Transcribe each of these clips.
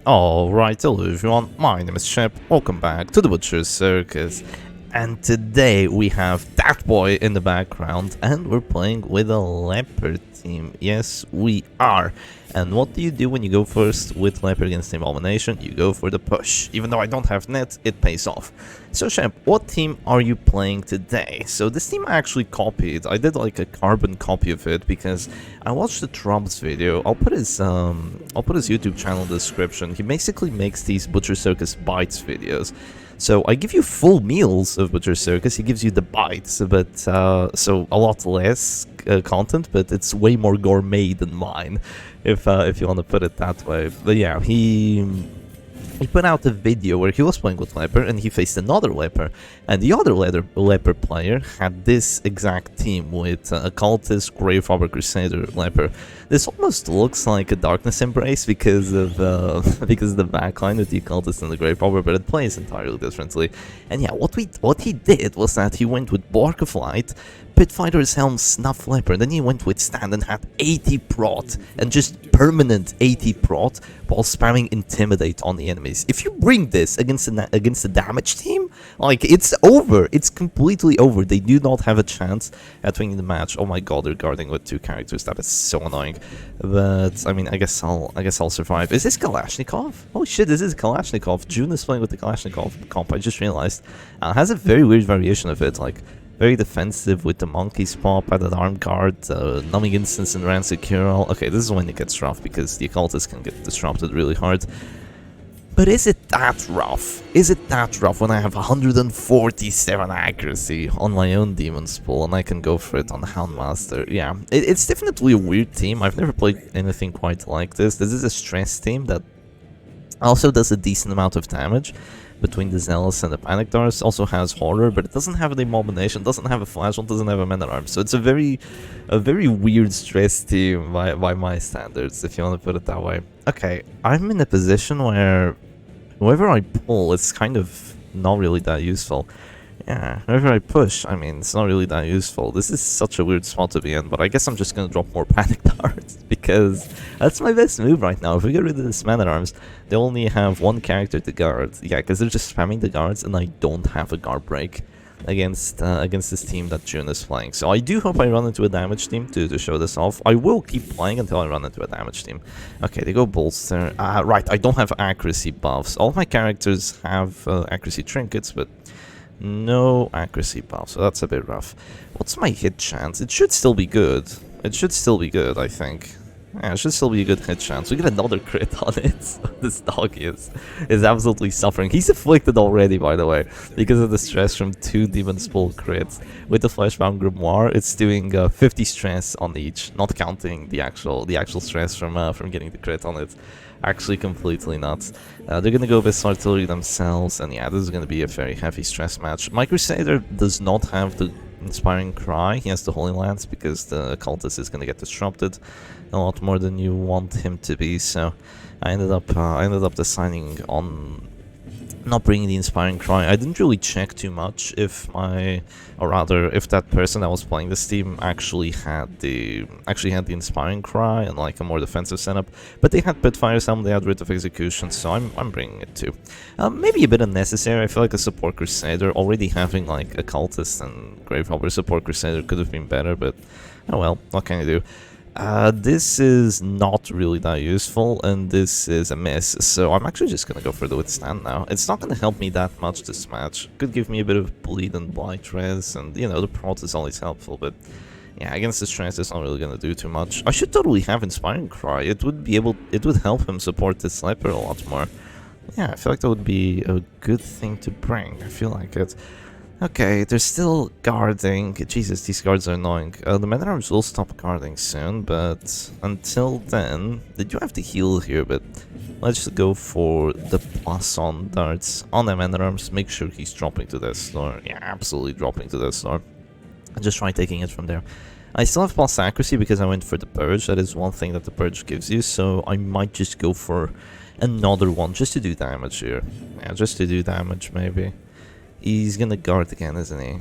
Alright, hello everyone, my name is Shep, welcome back to the Butcher's Circus. And today we have that boy in the background and we're playing with a leopard team. Yes, we are. And what do you do when you go first with leopard against team abomination? You go for the push. Even though I don't have net, it pays off. So Shep, what team are you playing today? So this team I actually copied. I did like a carbon copy of it because I watched the Trump's video. I'll put his YouTube channel in the description. He basically makes these Butcher Circus Bites videos. So I give you full meals of Butcher Circus, he gives you the bites, but so a lot less content, but it's way more gourmet than mine, if you want to put it that way. But yeah, he put out a video where he was playing with Leper and he faced another Leper, and the other Leper player had this exact team with Occultist, Grave Robber, Crusader, Leper. This almost looks like a Darkness Embrace because of the backline with the Occultist and the Grave Robber, but it plays entirely differently. And yeah, what he did was that he went with Bark of Light, Pitfighter's Helm, Snuff Leper, then he went with Stand and had 80 prot, and just permanent 80 prot while spamming Intimidate on the enemies. If you bring this against the damage team, like, it's over. It's completely over. They do not have a chance at winning the match. Oh my god, they're guarding with two characters. That is so annoying. But I mean, I guess I'll survive. Is this Kalashnikov? Oh shit, this is Kalashnikov. June is playing with the Kalashnikov comp. I just realized. Has a very weird variation of it, like very defensive with the monkey's pop, added arm guard, numbing instance and rancid cure-all. Okay, this is when it gets rough because the occultist can get disrupted really hard. But is it that rough? Is it that rough when I have 147 accuracy on my own Demon's Pool and I can go for it on Houndmaster? Yeah, it's definitely a weird team. I've never played anything quite like this. This is a stress team that also does a decent amount of damage between the Zealous and the Panic Dars. Also has Horror, but it doesn't have the Abomination, doesn't have a Flash, doesn't have a Man at Arms. So it's a very weird stress team by my standards, if you want to put it that way. Okay, I'm in a position where whoever I pull, it's kind of not really that useful. Yeah, whenever I push, I mean, it's not really that useful. This is such a weird spot to be in, but I guess I'm just gonna drop more Panic Darts, because that's my best move right now. If we get rid of this Man at Arms, they only have one character to guard. Yeah, because they're just spamming the guards, and I don't have a guard break against this team that June is playing. So I do hope I run into a damage team to show this off. I will keep playing until I run into a damage team. Okay, they go Bolster. Right, I don't have accuracy buffs. All of my characters have accuracy trinkets, but no accuracy buff, so that's a bit rough. What's my hit chance? It should still be good. It should still be good, I think. Yeah, it should still be a good hit chance. We get another crit on it. This dog is absolutely suffering. He's afflicted already, by the way, because of the stress from 2 Demon's Pool crits. With the Fleshbound Grimoire, it's doing 50 stress on each, not counting the actual stress from getting the crit on it. Actually completely nuts. They're gonna go with Artillery themselves, and yeah, this is gonna be a very heavy stress match. My Crusader does not have the Inspiring Cry. He has the Holy Lance because the Cultist is gonna get disrupted a lot more than you want him to be. So I ended up deciding on not bringing the Inspiring Cry. I didn't really check too much if if that person that was playing this team actually had the Inspiring Cry and like a more defensive setup. But they had Pitfire's Helm, they had Writ of Execution, so I'm bringing it too. Maybe a bit unnecessary. I feel like a Support Crusader, already having like a Cultist and Grave Robber Support Crusader could have been better, but oh well, what can you do? This is not really that useful, and this is a miss, so I'm actually just gonna go for the Withstand now. It's not gonna help me that much this match. Could give me a bit of bleed and blight res, and you know, the prot is always helpful, but yeah, against the stress it's not really gonna do too much. I should totally have Inspiring Cry. It would help him support this Leper a lot more. Yeah, I feel like that would be a good thing to bring. I feel like it. Okay, they're still guarding. Jesus, these guards are annoying. The Man at Arms will stop guarding soon, but until then, they do have to heal here, but let's just go for the plus on darts on the Man at Arms. Make sure he's dropping to Death's Door. Yeah, absolutely dropping to Death's Door. And just try taking it from there. I still have plus accuracy because I went for the Purge. That is one thing that the Purge gives you, so I might just go for another one just to do damage here. Yeah, just to do damage maybe. He's gonna guard again, isn't he?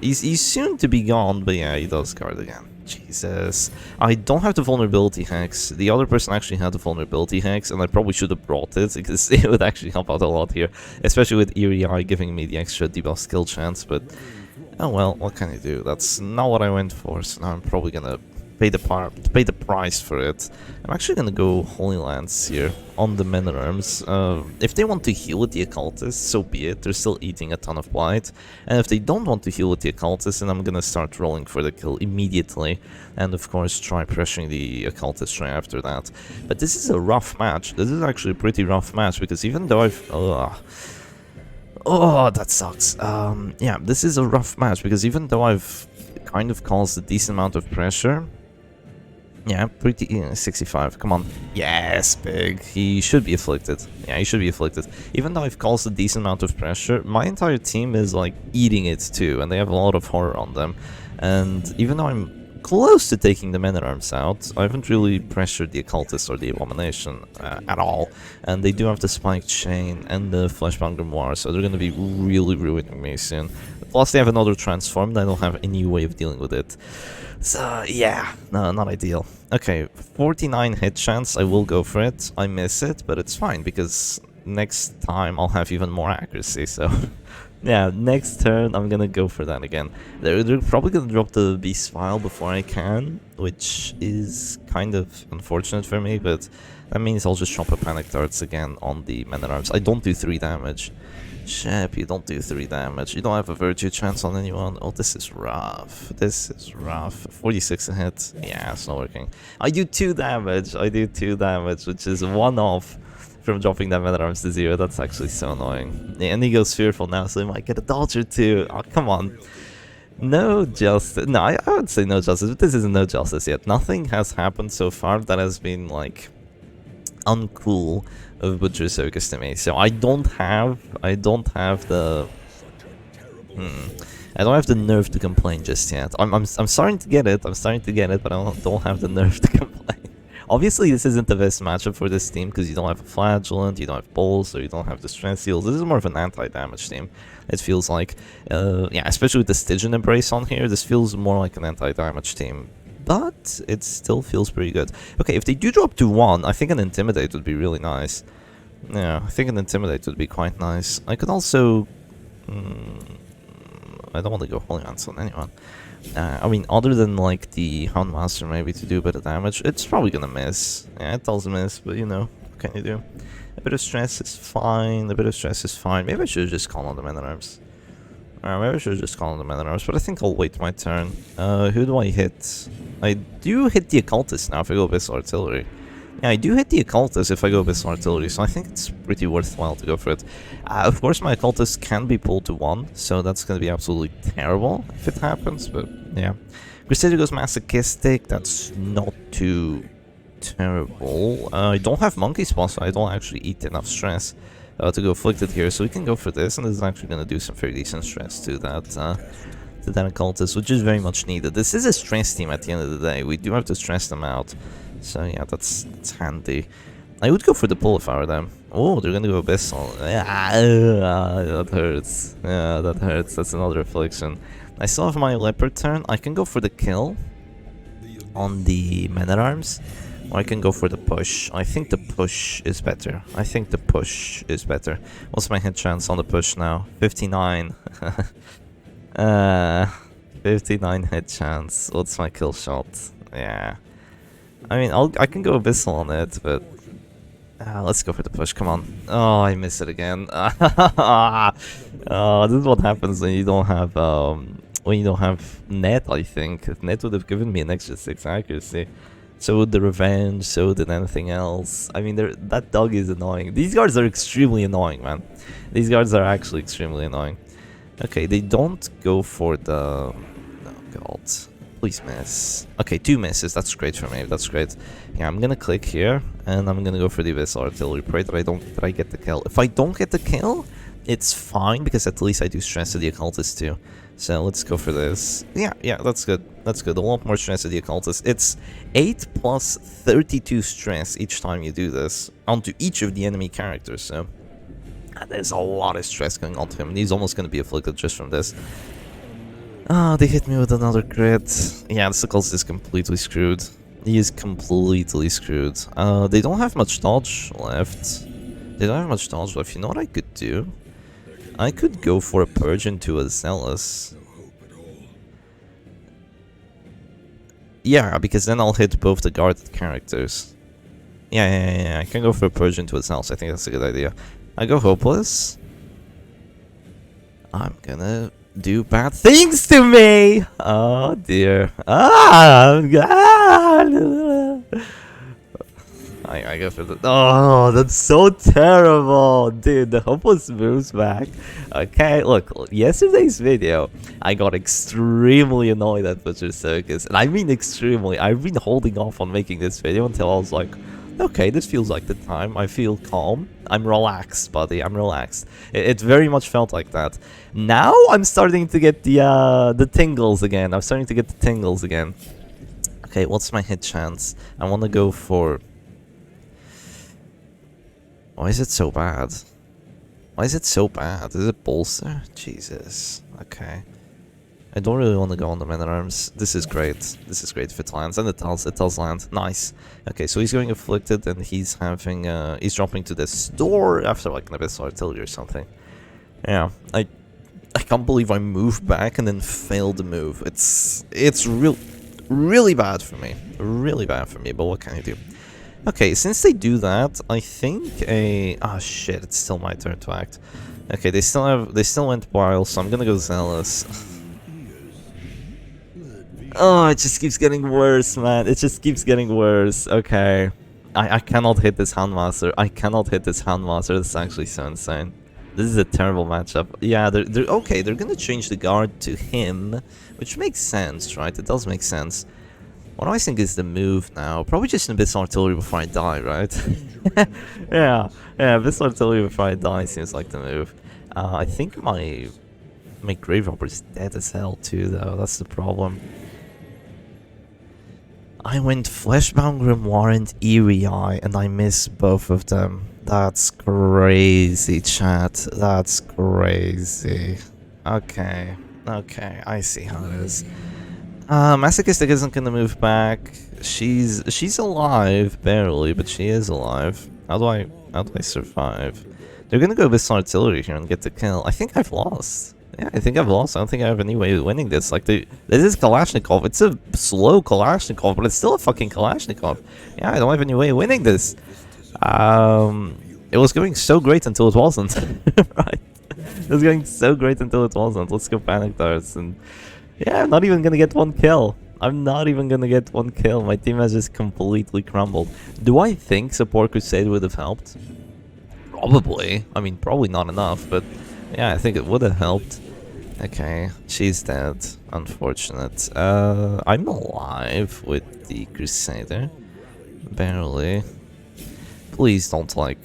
He's soon to be gone, but yeah, he does guard again. Jesus. I don't have the vulnerability hex. The other person actually had the vulnerability hex, and I probably should have brought it, because it would actually help out a lot here. Especially with Eerie Eye giving me the extra debuff skill chance, but... oh well, what can I do? That's not what I went for, so now I'm probably gonna pay the price for it. I'm actually gonna go Holy Lance here on the men at arms. If they want to heal with the occultist, so be it. They're still eating a ton of blight. And if they don't want to heal with the occultist, then I'm gonna start rolling for the kill immediately. And of course, try pressuring the occultist right after that. But this is a rough match. This is actually a pretty rough match, because even though I've... oh, that sucks. Yeah, this is a rough match, because even though I've kind of caused a decent amount of pressure... yeah, pretty... 65, come on. Yes, big. He should be afflicted. Yeah, he should be afflicted. Even though I've caused a decent amount of pressure, my entire team is, like, eating it too, and they have a lot of horror on them. And even though I'm close to taking the men-at-arms out, I haven't really pressured the occultist or the abomination at all. And they do have the spiked chain and the fleshbound grimoire, so they're going to be really ruining me soon. Plus they have another transform, and I don't have any way of dealing with it. So yeah, no, not ideal. Okay, 49 hit chance, I will go for it. I miss it, but it's fine, because next time I'll have even more accuracy, so... yeah, next turn I'm gonna go for that again. They're probably gonna drop the Beast File before I can, which is kind of unfortunate for me, but that means I'll just drop a Panic Darts again on the Men-at-Arms. I don't do 3 damage. Shep, you don't do 3 damage. You don't have a Virtue chance on anyone. Oh, this is rough. This is rough. 46 a hit. Yeah, it's not working. I do 2 damage. I do 2 damage, which is 1 off from dropping that Men-at-Arms to 0. That's actually so annoying. Yeah, and he goes fearful now, so he might get a dodge or 2. Oh, come on. No justice. No, I would say no justice, but this isn't no justice yet. Nothing has happened so far that has been, like, uncool of Butcher Circus to me. So I don't have the... I don't have the nerve to complain just yet. I'm starting to get it. I'm starting to get it, but I don't have the nerve to complain. Obviously, this isn't the best matchup for this team, because you don't have a Flagellant, you don't have Pulse, or you don't have the Strength Seals. This is more of an anti-damage team, it feels like. Yeah, especially with the Stygian Embrace on here, this feels more like an anti-damage team. But it still feels pretty good. Okay, if they do drop to 1, I think an Intimidate would be really nice. Yeah, I think an Intimidate would be quite nice. I could also... I don't want to go Holy Lance on anyone. I mean, other than, like, the Houndmaster maybe to do a bit of damage, it's probably gonna miss. Yeah, it does miss, but you know, what can you do? A bit of stress is fine, a bit of stress is fine. Maybe I should have just called on the Men-at-Arms. Maybe I should have just called on the Men-at-Arms, but I think I'll wait my turn. Who do I hit? I do hit the Occultist now if I go Abyssal Artillery. Yeah, I do hit the Occultist if I go Abyssal Artillery, so I think it's pretty worthwhile to go for it. Of course, my Occultist can be pulled to 1, so that's going to be absolutely terrible if it happens, but yeah. Crusader goes Masochistic, that's not too terrible. I don't have Monkey Spawn, so I don't actually eat enough stress to go Afflicted here, so we can go for this, and this is actually going to do some very decent stress to that Occultist, which is very much needed. This is a stress team at the end of the day, we do have to stress them out. So yeah, that's handy. I would go for the pull if I were them. Oh, they're gonna go Abyssal. That hurts. Yeah, that hurts. That's another affliction. I still have my Leper turn. I can go for the kill on the Men-at-Arms, or I can go for the push. I think the push is better. I think the push is better. What's my hit chance on the push now? 59. 59 hit chance. What's my kill shot? Yeah. I mean, I can go Abyssal on it, but let's go for the push. Come on. Oh, I miss it again. This is what happens when you don't have net. I think if net would have given me an extra 6 accuracy, so would the revenge. So did anything else. I mean, that dog is annoying. These guards are extremely annoying, man. These guards are actually extremely annoying. Okay, they don't go for the. Oh God. Please miss. Okay, 2 misses. That's great for me. That's great. Yeah, I'm gonna click here, and I'm gonna go for the Abyssal Artillery. Pray that I get the kill. If I don't get the kill, it's fine, because at least I do stress to the Occultist too. So let's go for this. Yeah, that's good. That's good. A lot more stress to the Occultist. It's 8 plus 32 stress each time you do this onto each of the enemy characters. So there's a lot of stress going on to him, and he's almost gonna be afflicted just from this. Ah, they hit me with another crit. Yeah, Circus is completely screwed. He is completely screwed. They don't have much dodge left. They don't have much dodge left. You know what I could do? I could go for a Purge into a Zealous. Yeah, because then I'll hit both the guarded characters. Yeah, I can go for a Purge into a Zealous. I think that's a good idea. I go Hopeless. I'm gonna do bad things to me! Oh dear. I go for the... Oh, that's so terrible! Dude, the Hopeless moves back. Okay, look, yesterday's video, I got extremely annoyed at Butcher Circus. And I mean extremely. I've been holding off on making this video until I was like, okay, this feels like the time. I feel calm. I'm relaxed, buddy. I'm relaxed. It very much felt like that. Now I'm starting to get the tingles again. I'm starting to get the tingles again. Okay, what's my hit chance? I want to go for... Why is it so bad? Why is it so bad? Is it bolster? Jesus. Okay. I don't really want to go on the men-at-arms. This is great. This is great if it lands. And it does land. Nice. Okay, so he's going Afflicted and he's having, he's dropping to this door after like an Abyssal Artillery or something. Yeah, I can't believe I moved back and then failed the move. It's really bad for me. Really bad for me, but what can I do? Okay, since they do that, I think a... Ah, shit, it's still my turn to act. Okay, they still went wild, so I'm gonna go Zealous. Oh, it just keeps getting worse, man. It just keeps getting worse. Okay. I cannot hit this Handmaster. I cannot hit this Handmaster. This is actually so insane. This is a terrible matchup. Yeah, okay, they're gonna change the guard to him, which makes sense, right? It does make sense. What do I think is the move now? Probably just an Abyssal Artillery before I die, right? yeah, Abyssal Artillery before I die seems like the move. I think my Grave Robber is dead as hell too, though. That's the problem. I went Fleshbound Grimoire and Eerie Eye, and I missed both of them. That's crazy, chat. That's crazy. Okay, I see how it is. Masochistic isn't gonna move back. She's alive, barely, but she is alive. How do I survive? They're gonna go Abyssal Artillery here and get the kill. I think I've lost. Yeah, I think I've lost. I don't think I have any way of winning this. Like, this is Kalashnikov. It's a slow Kalashnikov, but it's still a fucking Kalashnikov. Yeah, I don't have any way of winning this. It was going so great until it wasn't. Right? It was going so great until it wasn't. Let's go Panic Darts. And yeah, I'm not even gonna get one kill. I'm not even gonna get one kill. My team has just completely crumbled. Do I think Support Crusade would have helped? Probably. I mean, probably not enough, but yeah, I think it would have helped. Okay, she's dead. Unfortunate. I'm alive with the Crusader. Barely. Please don't, like...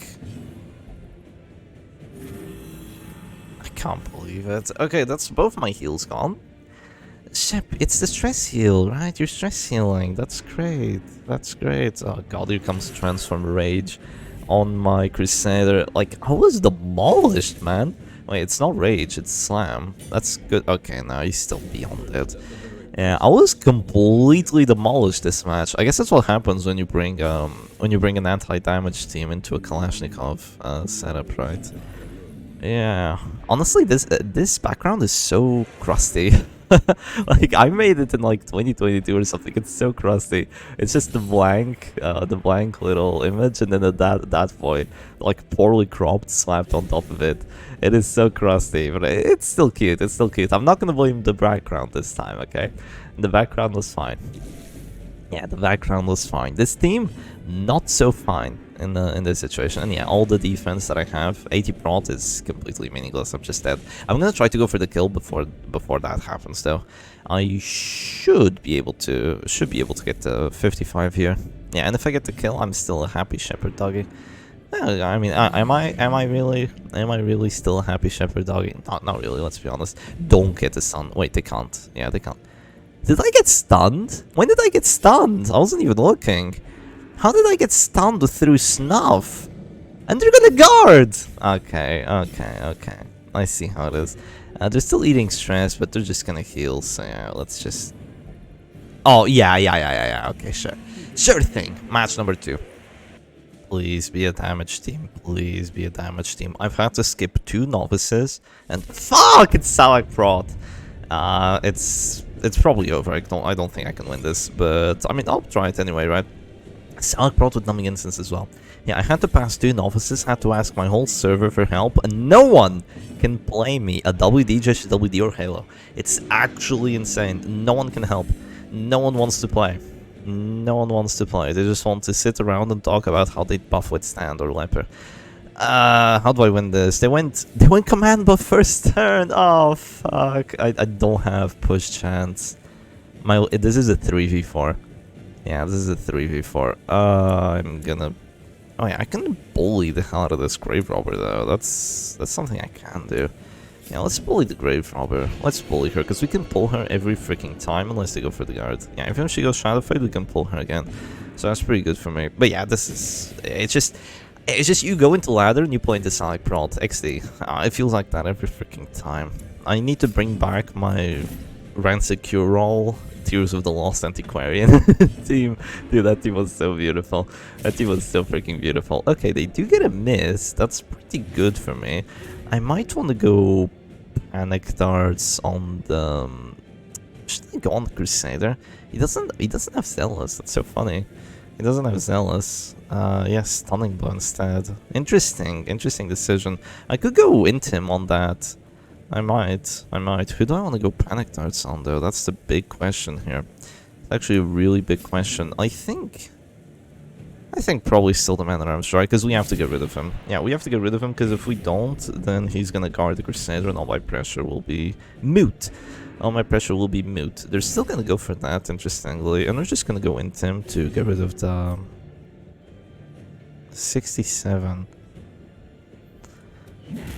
I can't believe it. Okay, that's both my heals gone. Shep, it's the stress heal, right? You're stress healing. That's great. That's great. Oh god, here comes Transform Rage on my Crusader. Like, I was demolished, man. Wait, it's not Rage, it's Slam. That's good. Okay, now he's still beyond it. Yeah, I was completely demolished this match. I guess that's what happens when you bring an anti-damage team into a Kalashnikov setup, right? Yeah. Honestly, this background is so crusty. Like, I made it in like 2022 or something. It's so crusty. It's just the blank little image, and then that boy, like, poorly cropped, slapped on top of it. It is so crusty, but it's still cute. It's still cute. I'm not gonna blame the background this time, okay? The background was fine. Yeah, the background was fine. This team, not so fine in this situation. And yeah, all the defense that I have, 80 prot is completely meaningless. I'm just dead. I'm gonna try to go for the kill before that happens, though. I should be able to get to 55 here. Yeah, and if I get the kill, I'm still a happy shepherd doggy. I mean, am I really still a happy shepherd doggy? Not really. Let's be honest. Don't get the stun. Wait, they can't. Yeah, they can't. Did I get stunned? When did I get stunned? I wasn't even looking. How did I get stunned through Snuff? And they're gonna guard! Okay. I see how it is. They're still eating stress, but they're just gonna heal, so yeah, let's just... Oh, yeah, okay, sure. Sure thing, match number 2. Please be a damage team, please be a damage team. I've had to skip 2 novices, and fuck, it's Salak Prod. It's probably over, I don't think I can win this, but I mean, I'll try it anyway, right? Salak Prod with numbing instance as well. Yeah, I had to pass 2 novices, had to ask my whole server for help, and no one can play me a WD, just WD or Halo. It's actually insane. No one can help. No one wants to play. No one wants to play. They just want to sit around and talk about how they buff Withstand or Leper. How do I win this? They went command buff first turn. Oh fuck! I don't have push chance. This is a 3v4. Yeah, this is a 3v4. I'm gonna... Oh yeah, I can bully the hell out of this grave robber though. That's something I can do. Yeah, let's bully the grave robber. Let's bully her, because we can pull her every freaking time unless they go for the guard. Yeah, even if she goes Shadow Fade, we can pull her again. So that's pretty good for me. But yeah, this is... It's just you go into ladder and you play into Salak Prod. XD. It feels like that every freaking time. I need to bring back my Rancid Cure Roll Tears of the Lost Antiquarian team. Dude, that team was so beautiful. That team was so freaking beautiful. Okay, they do get a miss. That's pretty good for me. I might want to go Panic Darts on the... Should I go on the Crusader? He doesn't have Zealous. That's so funny. He doesn't have Zealous. Yes, Stunning Blow instead. Interesting decision. I could go Intim on that. I might. Who do I want to go Panic Darts on though? That's the big question here. It's actually a really big question. I think probably still the Man-at-Arms, right? Because we have to get rid of him. Yeah, we have to get rid of him, because if we don't, then he's gonna guard the Crusader and all my pressure will be moot. All my pressure will be moot. They're still gonna go for that, interestingly, and we're just gonna go Intim to get rid of the 67.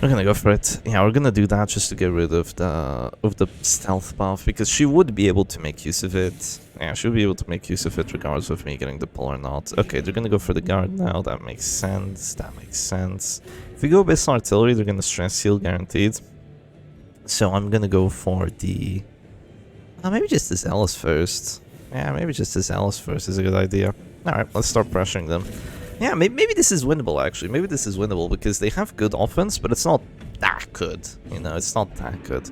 We're gonna go for it. Yeah, we're gonna do that just to get rid of the stealth buff, because she would be able to make use of it. Yeah, she'll be able to make use of it regardless of me getting the pull or not. Okay, they're gonna go for the guard now. That makes sense. If we go Abyssal Artillery, they're gonna stress heal guaranteed. So I'm gonna go for the... maybe just the Zealous first. Yeah, maybe just the Zealous first is a good idea. Alright, let's start pressuring them. Yeah, maybe this is winnable, actually. Maybe this is winnable, because they have good offense, but it's not that good. You know, it's not that good.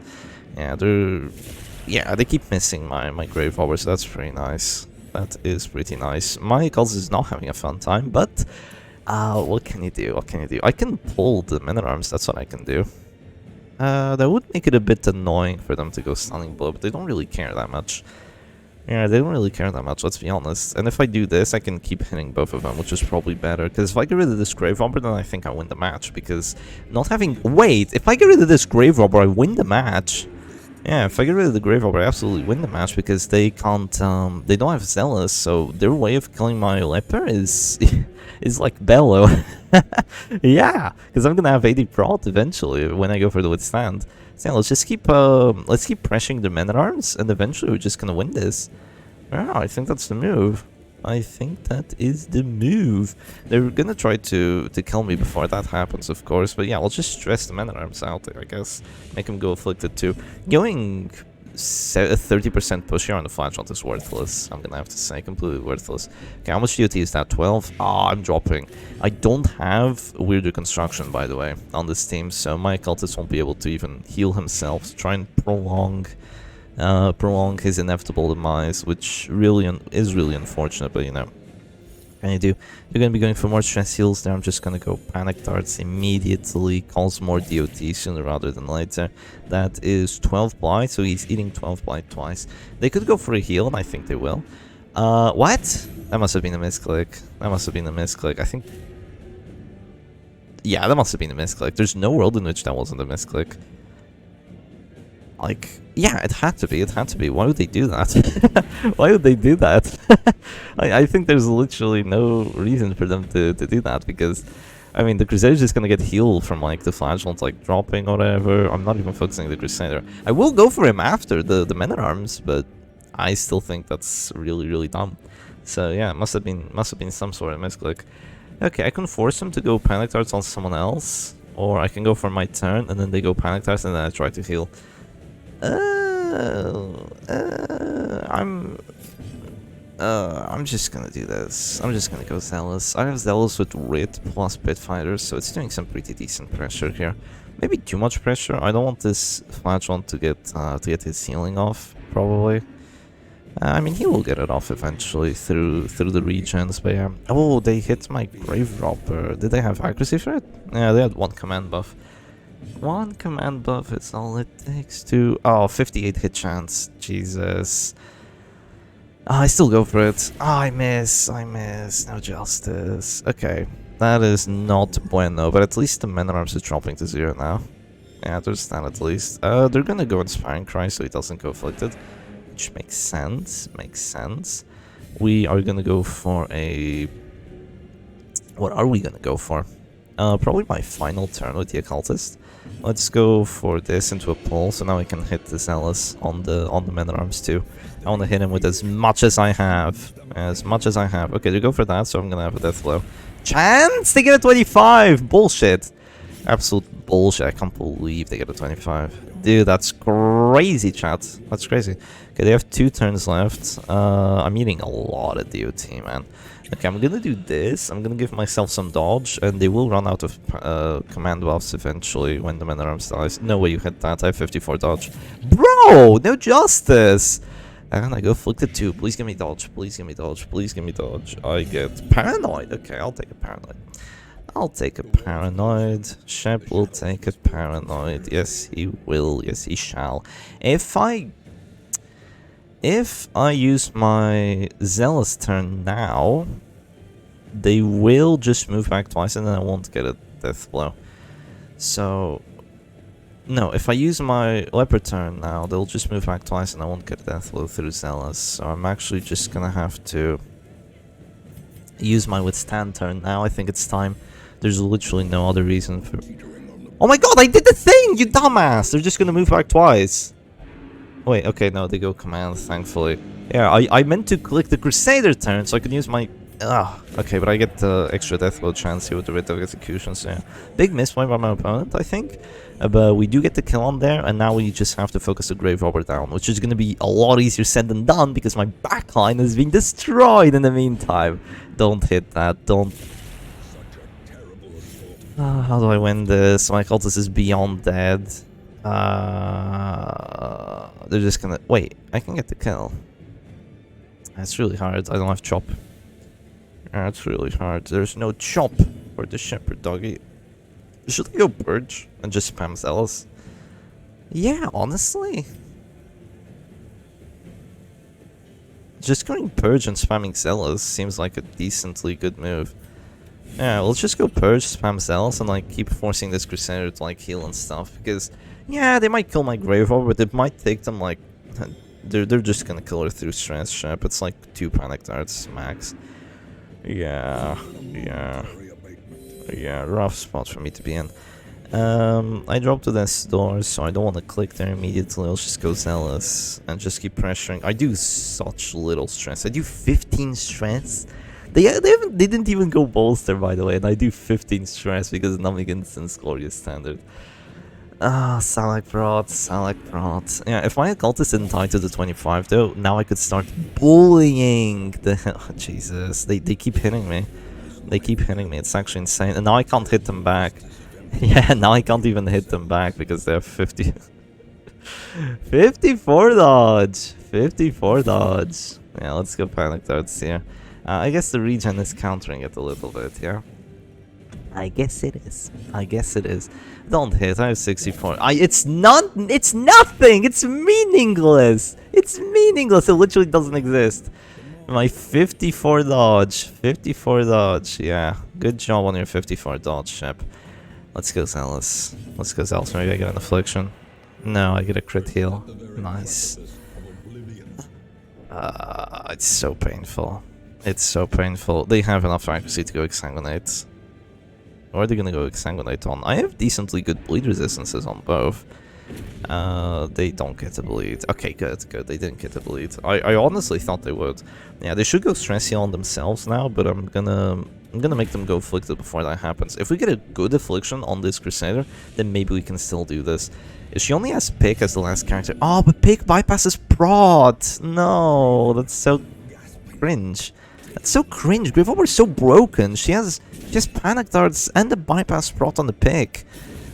Yeah, they keep missing my Grave Robber, so that's pretty nice. That is pretty nice. My Cultist is not having a fun time, but... what can you do? I can pull the Men-at-Arms, that's what I can do. That would make it a bit annoying for them to go Stunning Blow, but they don't really care that much. Yeah, they don't really care that much, let's be honest. And if I do this, I can keep hitting both of them, which is probably better. Because if I get rid of this Grave Robber, then I think I win the match. Because not having... Wait, if I get rid of this Grave Robber, I win the match. Yeah, if I get rid of the Grave Robber, I absolutely win the match. Because they can't... they don't have Zealous, so their way of killing my Leper is... is like Bellow. Yeah, because I'm gonna have 80 prot eventually when I go for the Withstand. So yeah, let's keep pressuring the Men-at-Arms, and eventually we're just gonna win this. Yeah, I think that's the move. I think that is the move. They're gonna try to kill me before that happens, of course, but yeah, I'll just stress the Men-at-Arms out there, I guess. Make them go Afflicted too. Going 30% push here on the Flashlight is worthless. I'm gonna have to say, completely worthless. Okay, how much DOT is that? 12? Ah, I'm dropping. I don't have Weird Reconstruction, by the way, on this team, so my Cultist won't be able to even heal himself to try and prolong his inevitable demise, which is really unfortunate, but you know. Can you do? You're gonna be going for more stress heals there. I'm just gonna go Panic Darts immediately, cause more DOT sooner rather than later. That is 12 blight, so he's eating 12 blight twice. They could go for a heal, and I think they will. What? That must have been a misclick. I think... Yeah, that must have been a misclick. There's no world in which that wasn't a misclick. Like, yeah, it had to be. Why would they do that? Why would they do that? I think there's literally no reason for them to do that, because, I mean, the Crusader's just gonna get healed from, like, the Flagellants, like, dropping or whatever. I'm not even focusing the Crusader. I will go for him after the Men-at-Arms, but I still think that's really, really dumb. So, yeah, it must have been some sort of misclick. Okay, I can force him to go Panic Darts on someone else. Or I can go for my turn, and then they go panic test, and then I try to heal. I'm just gonna do this. I'm just gonna go Zealous. I have Zealous with Writ plus Pit Fighters, so it's doing some pretty decent pressure here. Maybe too much pressure. I don't want this Flagellant to get his healing off, probably. I mean, he will get it off eventually through the regens, but yeah. Oh, they hit my Grave Robber. Did they have accuracy for it? Yeah, they had one command buff. One command buff is all it takes to... Oh, 58 hit chance. Jesus. Oh, I still go for it. Oh, I miss. No justice. Okay. That is not bueno, but at least the men at arms is dropping to 0 now. Yeah, there's that at least. They're gonna go Inspiring Cry so he doesn't go Afflicted. Which makes sense. We are gonna go for a... What are we gonna go for? Probably my final turn with the Occultist. Let's go for this into a pull, so now I can hit the Zealous on the men at arms too. I want to hit him with as much as I have. Okay, they go for that, so I'm gonna have a death blow. Chance! They get a 25! Bullshit! Absolute bullshit. I can't believe they get a 25. Dude, that's crazy, chat. That's crazy. Okay, they have 2 turns left. I'm eating a lot of DOT, man. Okay, I'm gonna do this. I'm gonna give myself some dodge, and they will run out of command buffs eventually when the man at arms dies. No way you hit that. I have 54 dodge. Bro, no justice! And I go Afflicted 2. Please give me dodge. Please give me dodge. Please give me dodge. I get Paranoid. Okay, I'll take a Paranoid. I'll take a Paranoid. Shep will take a Paranoid. Yes, he will. Yes, he shall. If I use my Zealous turn now, they will just move back twice and then I won't get a death blow. So, no, if I use my Leper turn now, they'll just move back twice and I won't get a death blow through Zealous. So I'm actually just gonna have to use my Withstand turn now. I think it's time. There's literally no other reason for... Oh my god, I did the thing, you dumbass! They're just gonna move back twice. Wait, okay, no, they go command, thankfully. Yeah, I meant to click the Crusader turn so I could use my... okay, but I get the extra death blow chance here with the Writ of Execution, so yeah. Big misplay by my opponent, I think. But we do get the kill on there, and now we just have to focus the Grave Robber down, which is going to be a lot easier said than done, because my backline is being destroyed in the meantime. Don't hit that, don't... how do I win this? My cultist is beyond dead. They're just gonna... Wait, I can get the kill. That's really hard. I don't have chop. That's really hard. There's no chop for the shepherd doggy. Should I go purge and just spam Zealous? Yeah, honestly. Just going purge and spamming Zealous seems like a decently good move. Yeah, let's just go purge, spam Zealous, and like keep forcing this Crusader to like heal and stuff, because yeah, they might kill my Grave Robber, but it might take them like... They're just gonna kill her through Stress Ship. It's like 2 Panic Darts max. Yeah, rough spot for me to be in. I dropped to this door, so I don't want to click there immediately. I'll just go Zealous and just keep pressuring. I do such little stress. I do 15 stress. They didn't even go bolster, by the way, and I do 15 stress because Nummigans and Glorious Standard. Salak Prot. Yeah, if my Occultist didn't tie to the 25 though, now I could start bullying the... Oh, Jesus, they keep hitting me. They keep hitting me, it's actually insane. And now I can't hit them back. Yeah, now I can't even hit them back because they have 50... 54 dodge! 54 dodge. Yeah, let's go Panic Darts here. I guess the regen is countering it a little bit, yeah? I guess it is. Don't hit, I have 64. It's nothing! It's meaningless! It literally doesn't exist. My 54 dodge. Yeah. Good job on your 54 dodge, Shep. Let's go Zealous. Maybe I get an Affliction. No, I get a crit heal. Nice. It's so painful. They have enough accuracy to go Exsanguinate. Or are they gonna go Exsanguinate on? I have decently good bleed resistances on both. They don't get a bleed. Okay, good. They didn't get a bleed. I honestly thought they would. Yeah, they should go Stress Heal on themselves now, but I'm gonna I'm gonna make them go afflicted before that happens. If we get a good affliction on this Crusader, then maybe we can still do this. She only has Pick as the last character. Oh, but Pick bypasses Prod! No, that's so cringe. That's so cringe. Grave Robber is so broken. She has Panic Darts and the bypass Prod on the Pick.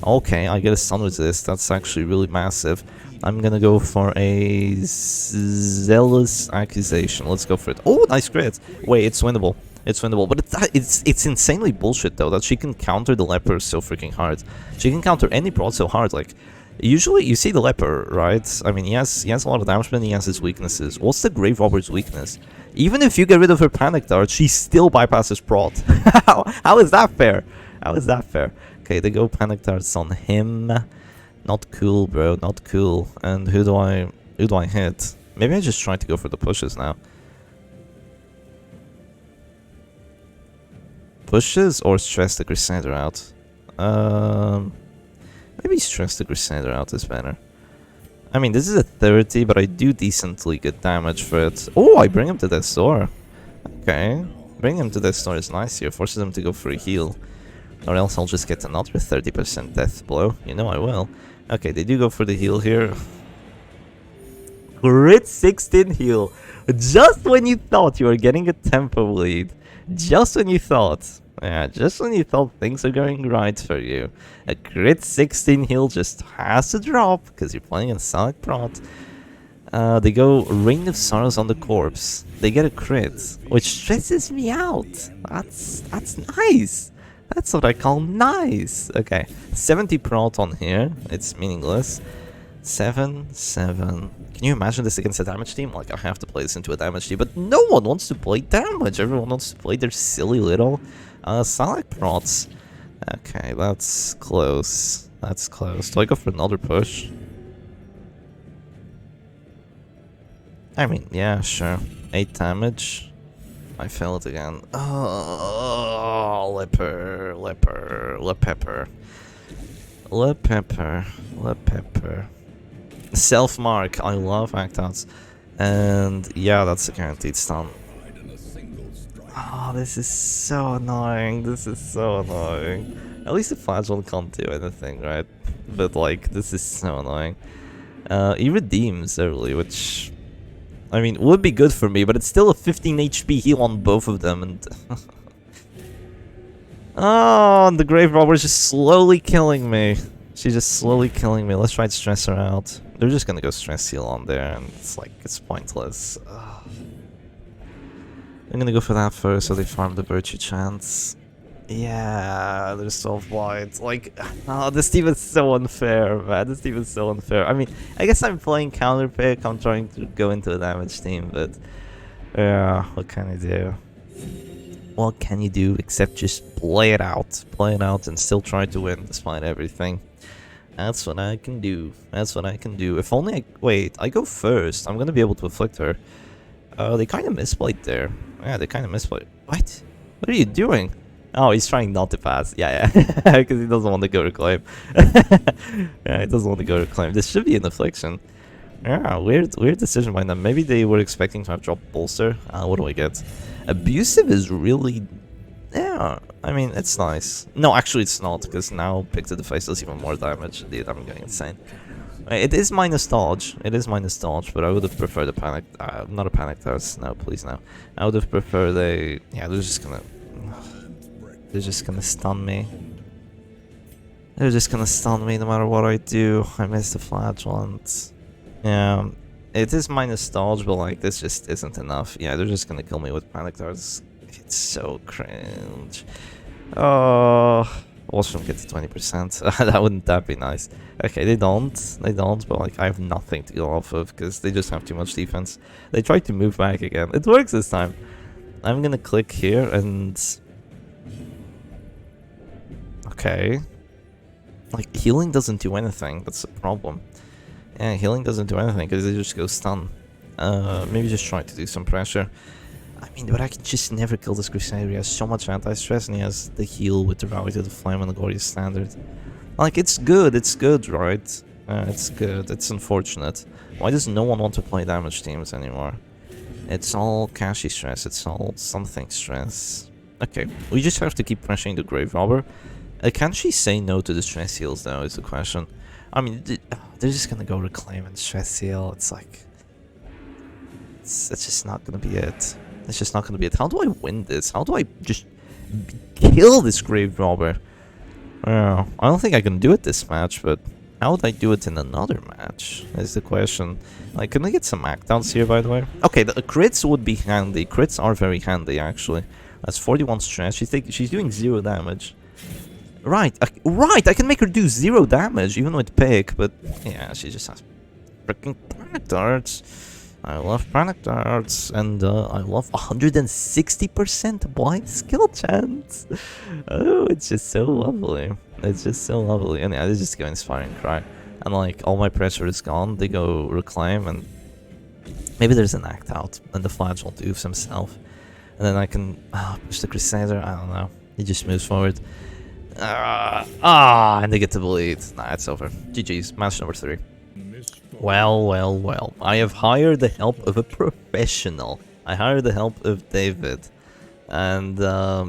Okay, I get a stun resist. That's actually really massive. I'm gonna go for a Zealous Accusation. Let's go for it. Oh, nice crit. Wait, it's winnable. It's winnable, but it's insanely bullshit though that she can counter the Leper so freaking hard. She can counter any Prod so hard. Like, usually you see the Leper, right? I mean, he has a lot of damage, but he has his weaknesses. What's the Grave Robber's weakness? Even if you get rid of her Panic Dart, she still bypasses Prod. How is that fair? How is that fair? Okay, they go Panic Darts on him. Not cool, bro. Not cool. And who do I hit? Maybe I just try to go for the pushes now. Pushes or stress the Crusader out? Maybe stress the Crusader out is better. I mean, this is a 30, but I do decently good damage for it. Oh, I bring him to death's door. Okay. Bring him to death's door is nice here. Forces him to go for a heal. Or else I'll just get another 30% death blow. You know I will. Okay, they do go for the heal here. Crit 16 heal. Just when you thought you were getting a tempo lead. Just when you thought. Yeah, just when you thought things are going right for you. A crit 16 heal just has to drop because you're playing a Sonic Prot. They go Reign of Sorrows on the corpse. They get a crit, which stresses me out. That's nice. That's what I call nice. Okay, 70 Prot on here. It's meaningless. 7. Can you imagine this against a damage team? Like, I have to play this into a damage team, but no one wants to play damage. Everyone wants to play their silly little Sonic Prots. Okay, that's close. That's close. Do I go for another push? I mean, yeah, sure. 8 damage. I failed again. Oh, Leper. Self-mark. I love act-outs. And yeah, that's a guaranteed stun. Oh, this is so annoying. This is so annoying. At least the Flagell can't do anything, right? But like, this is so annoying. He redeems early, which, I mean, would be good for me, but it's still a 15 HP heal on both of them, and oh, and the Grave Robber is just slowly killing me. She's just slowly killing me. Let's try to stress her out. They're just gonna go stress heal on there, and it's like, it's pointless. Ugh. I'm gonna go for that first, so they farm the Virtue Chance. Yeah, they're so wide. Like, oh, this team is so unfair, man. This team is so unfair. I mean, I guess I'm playing counter pick. I'm trying to go into a damage team, but yeah, what can I do? What can you do except just play it out? Play it out and still try to win despite everything. That's what I can do. That's what I can do. If only I... Wait, I go first. I'm gonna be able to afflict her. They kind of misplayed there. Yeah, they kind of misplayed. What? What are you doing? Oh, he's trying not to pass. Yeah, because he doesn't want to go to claim. Yeah, he doesn't want to go to claim. This should be an affliction. Yeah, weird decision by them. Maybe they were expecting to have dropped bolster. What do I get? Abusive is really... Yeah, I mean, it's nice. No, actually it's not, because now Pick to the face does even more damage. Dude, I'm going insane. It is minus dodge. It is minus dodge, but I would have preferred a panic... not a panic dart. No, please no. I would have preferred a... Yeah, they're just gonna... They're just gonna stun me. They're just gonna stun me no matter what I do. I missed the flagellant. Yeah, it is minus dodge, but like, this just isn't enough. Yeah, they're just gonna kill me with panic darts. It's so cringe. Oh, watch them get to 20%. Wouldn't that be nice? Okay, they don't, but like, I have nothing to go off of because they just have too much defense. They tried to move back again. It works this time. I'm gonna click here and... Okay. Like, healing doesn't do anything. That's the problem. Yeah, healing doesn't do anything because they just go stun. Maybe just try to do some pressure. I mean, but I can just never kill this Crusader. He has so much anti-stress and he has the heal with the Rally to the Flame and the Glorious Standard. Like, it's good, right? It's good, it's unfortunate. Why does no one want to play damage teams anymore? It's all Kashi stress, it's all something stress. Okay, we just have to keep pressuring the Grave Robber. Can she say no to the stress heals though, is the question. I mean, they're just gonna go reclaim and stress heal. It's like... It's just not gonna be it. It's just not gonna be it. How do I win this? How do I just kill this Grave Robber? I don't think I can do it this match, but how would I do it in another match? Is the question. Like, can we get some act-outs here, by the way? Okay, the crits would be handy. Crits are very handy, actually. That's 41 stress. She's doing 0 damage. Right, right, I can make her do 0 damage, even with pick, but yeah, she just has freaking panic darts. I love panic darts, and I love 160% blind skill chance. Oh, it's just so lovely. It's just so lovely. And yeah, they just go Inspiring Cry. And like, all my pressure is gone, they go Reclaim, and maybe there's an act out, and the Flagell doofs himself. And then I can push the Crusader, I don't know. He just moves forward. And they get to bleed. Nah, it's over. GG's, match number 3. Well, well, well. I have hired the help of a professional. I hired the help of David. And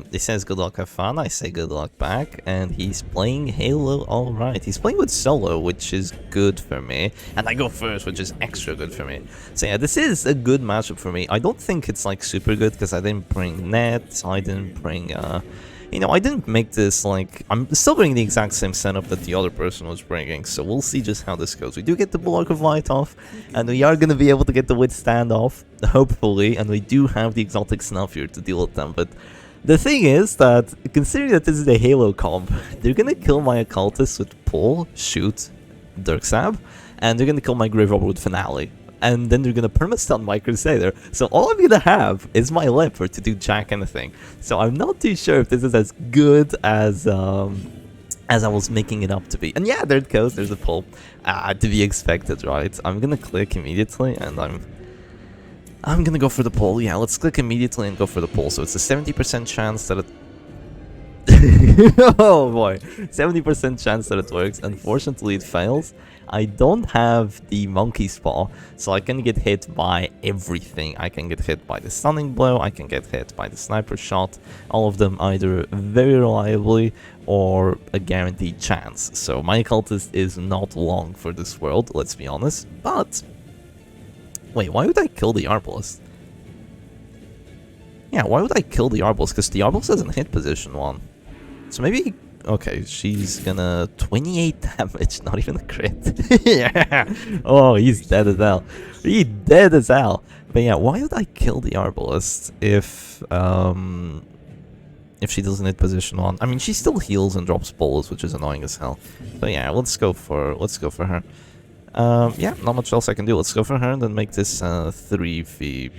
he says good luck, have fun. I say good luck back. And he's playing Halo alright. He's playing with solo, which is good for me. And I go first, which is extra good for me. So yeah, this is a good matchup for me. I don't think it's like super good because I didn't bring nets. I didn't bring... you know, I didn't make this, like, I'm still bringing the exact same setup that the other person was bringing, so we'll see just how this goes. We do get the Block of Light off, and we are going to be able to get the Withstand off, hopefully, and we do have the Exotic Snuff here to deal with them, but the thing is that, considering that this is a Halo comp, they're going to kill my Occultist with Pull, Shoot, Dirk Stab, and they're going to kill my Grave Robber with Finale. And then they're gonna perma-stun my Crusader. So all I'm gonna have is my Leper to do jack anything. So I'm not too sure if this is as good as I was making it up to be. And yeah, there it goes, there's a pull. To be expected, right? I'm gonna click immediately, and I'm gonna go for the pull. Yeah, let's click immediately and go for the pull. So it's a 70% chance that it... oh boy, 70% chance that it works. Unfortunately, it fails. I don't have the Monkey's Paw, so I can get hit by everything. I can get hit by the Stunning Blow, I can get hit by the Sniper Shot, all of them either very reliably or a guaranteed chance. So my Occultist is not long for this world, let's be honest. But, wait, why would I kill the Arbalist? Yeah, why would I kill the Arbalist? Because the Arbalist doesn't hit position 1. So maybe... Okay, she's gonna 28 damage, not even a crit. Yeah. Oh, he's dead as hell. He's dead as hell. But yeah, why would I kill the Arbalist if she doesn't hit position 1? I mean, she still heals and drops bullets, which is annoying as hell. But yeah, let's go for her. Yeah, not much else I can do. Let's go for her and then make this 3v.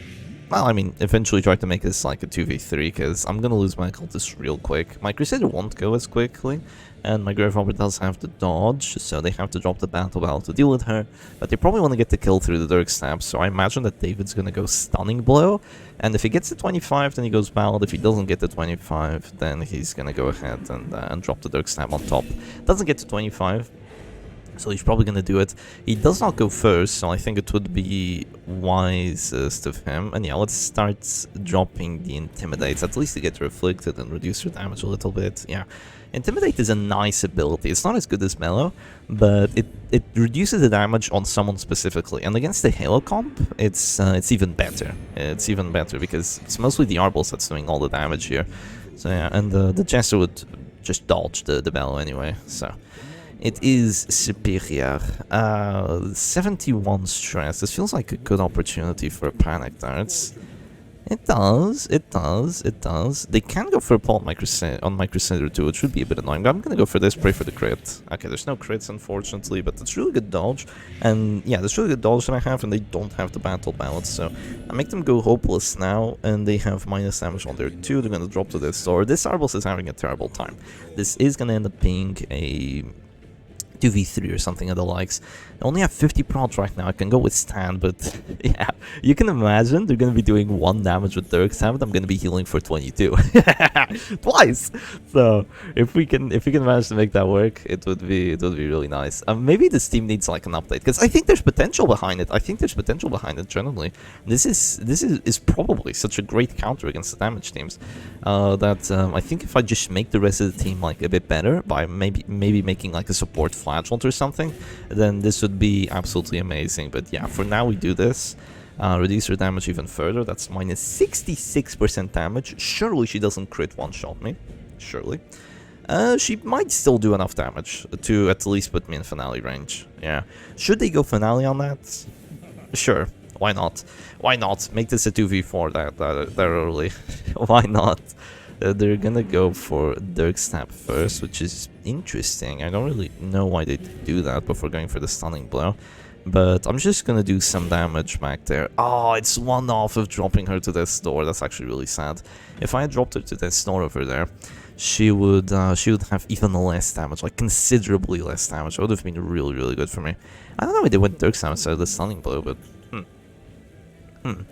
Well, I mean, eventually try to make this like a 2v3, because I'm gonna lose my Occultist real quick. My Crusader won't go as quickly, and my Grave Robber does have to dodge, so they have to drop the Battle Bell to deal with her. But they probably want to get the kill through the Dirk Stab, so I imagine that David's gonna go Stunning Blow, and if he gets to 25, then he goes Ballad. If he doesn't get to 25, then he's gonna go ahead and drop the Dirk Stab on top. Doesn't get to 25. So he's probably going to do it. He does not go first, so I think it would be wisest of him. And yeah, let's start dropping the Intimidate, at least to get Reflected and reduce your damage a little bit. Yeah, Intimidate is a nice ability. It's not as good as Mellow, but it reduces the damage on someone specifically. And against the Halo comp, it's even better. It's even better because it's mostly the Arbalist that's doing all the damage here. So yeah, and the Jester would just dodge the Bellow anyway, so... It is superior. 71 stress. This feels like a good opportunity for panic darts. It does. They can go for a pull on my Crusader too. It should be a bit annoying. But I'm gonna go for this, pray for the crit. Okay, there's no crits unfortunately, but it's really good dodge. And yeah, there's really good dodge that I have, and they don't have the Battle Balance. So I make them go hopeless now, and they have minus damage on there too. They're gonna drop to this. So this Arbalist is having a terrible time. This is gonna end up being a 2v3 or something of the likes. I only have 50 prods right now. I can go with stand, but yeah, you can imagine they're gonna be doing 1 damage with Dirk Stab. I'm gonna be healing for 22 twice. So if we can manage to make that work, it would be really nice. Maybe this team needs like an update, because I think there's potential behind it. Generally. This is probably such a great counter against the damage teams that I think if I just make the rest of the team like a bit better by maybe making like a support flagellant or something, then this would be absolutely amazing. But yeah, for now we do this. Reduce her damage even further. That's minus 66% damage. Surely she doesn't crit one-shot me. Surely. She might still do enough damage to at least put me in finale range. Yeah. Should they go finale on that? Sure. Why not? Why not? Make this a 2v4 that early. Why not? They're gonna go for Dirk Stab first, which is interesting. I don't really know why they do that before going for the stunning blow. But I'm just gonna do some damage back there. Oh, it's 1 off of dropping her to death's door. That's actually really sad. If I had dropped her to death's door over there, she would have even less damage, like considerably less damage. It would have been really good for me. I don't know why they went Dirk Stab instead of the stunning blow, but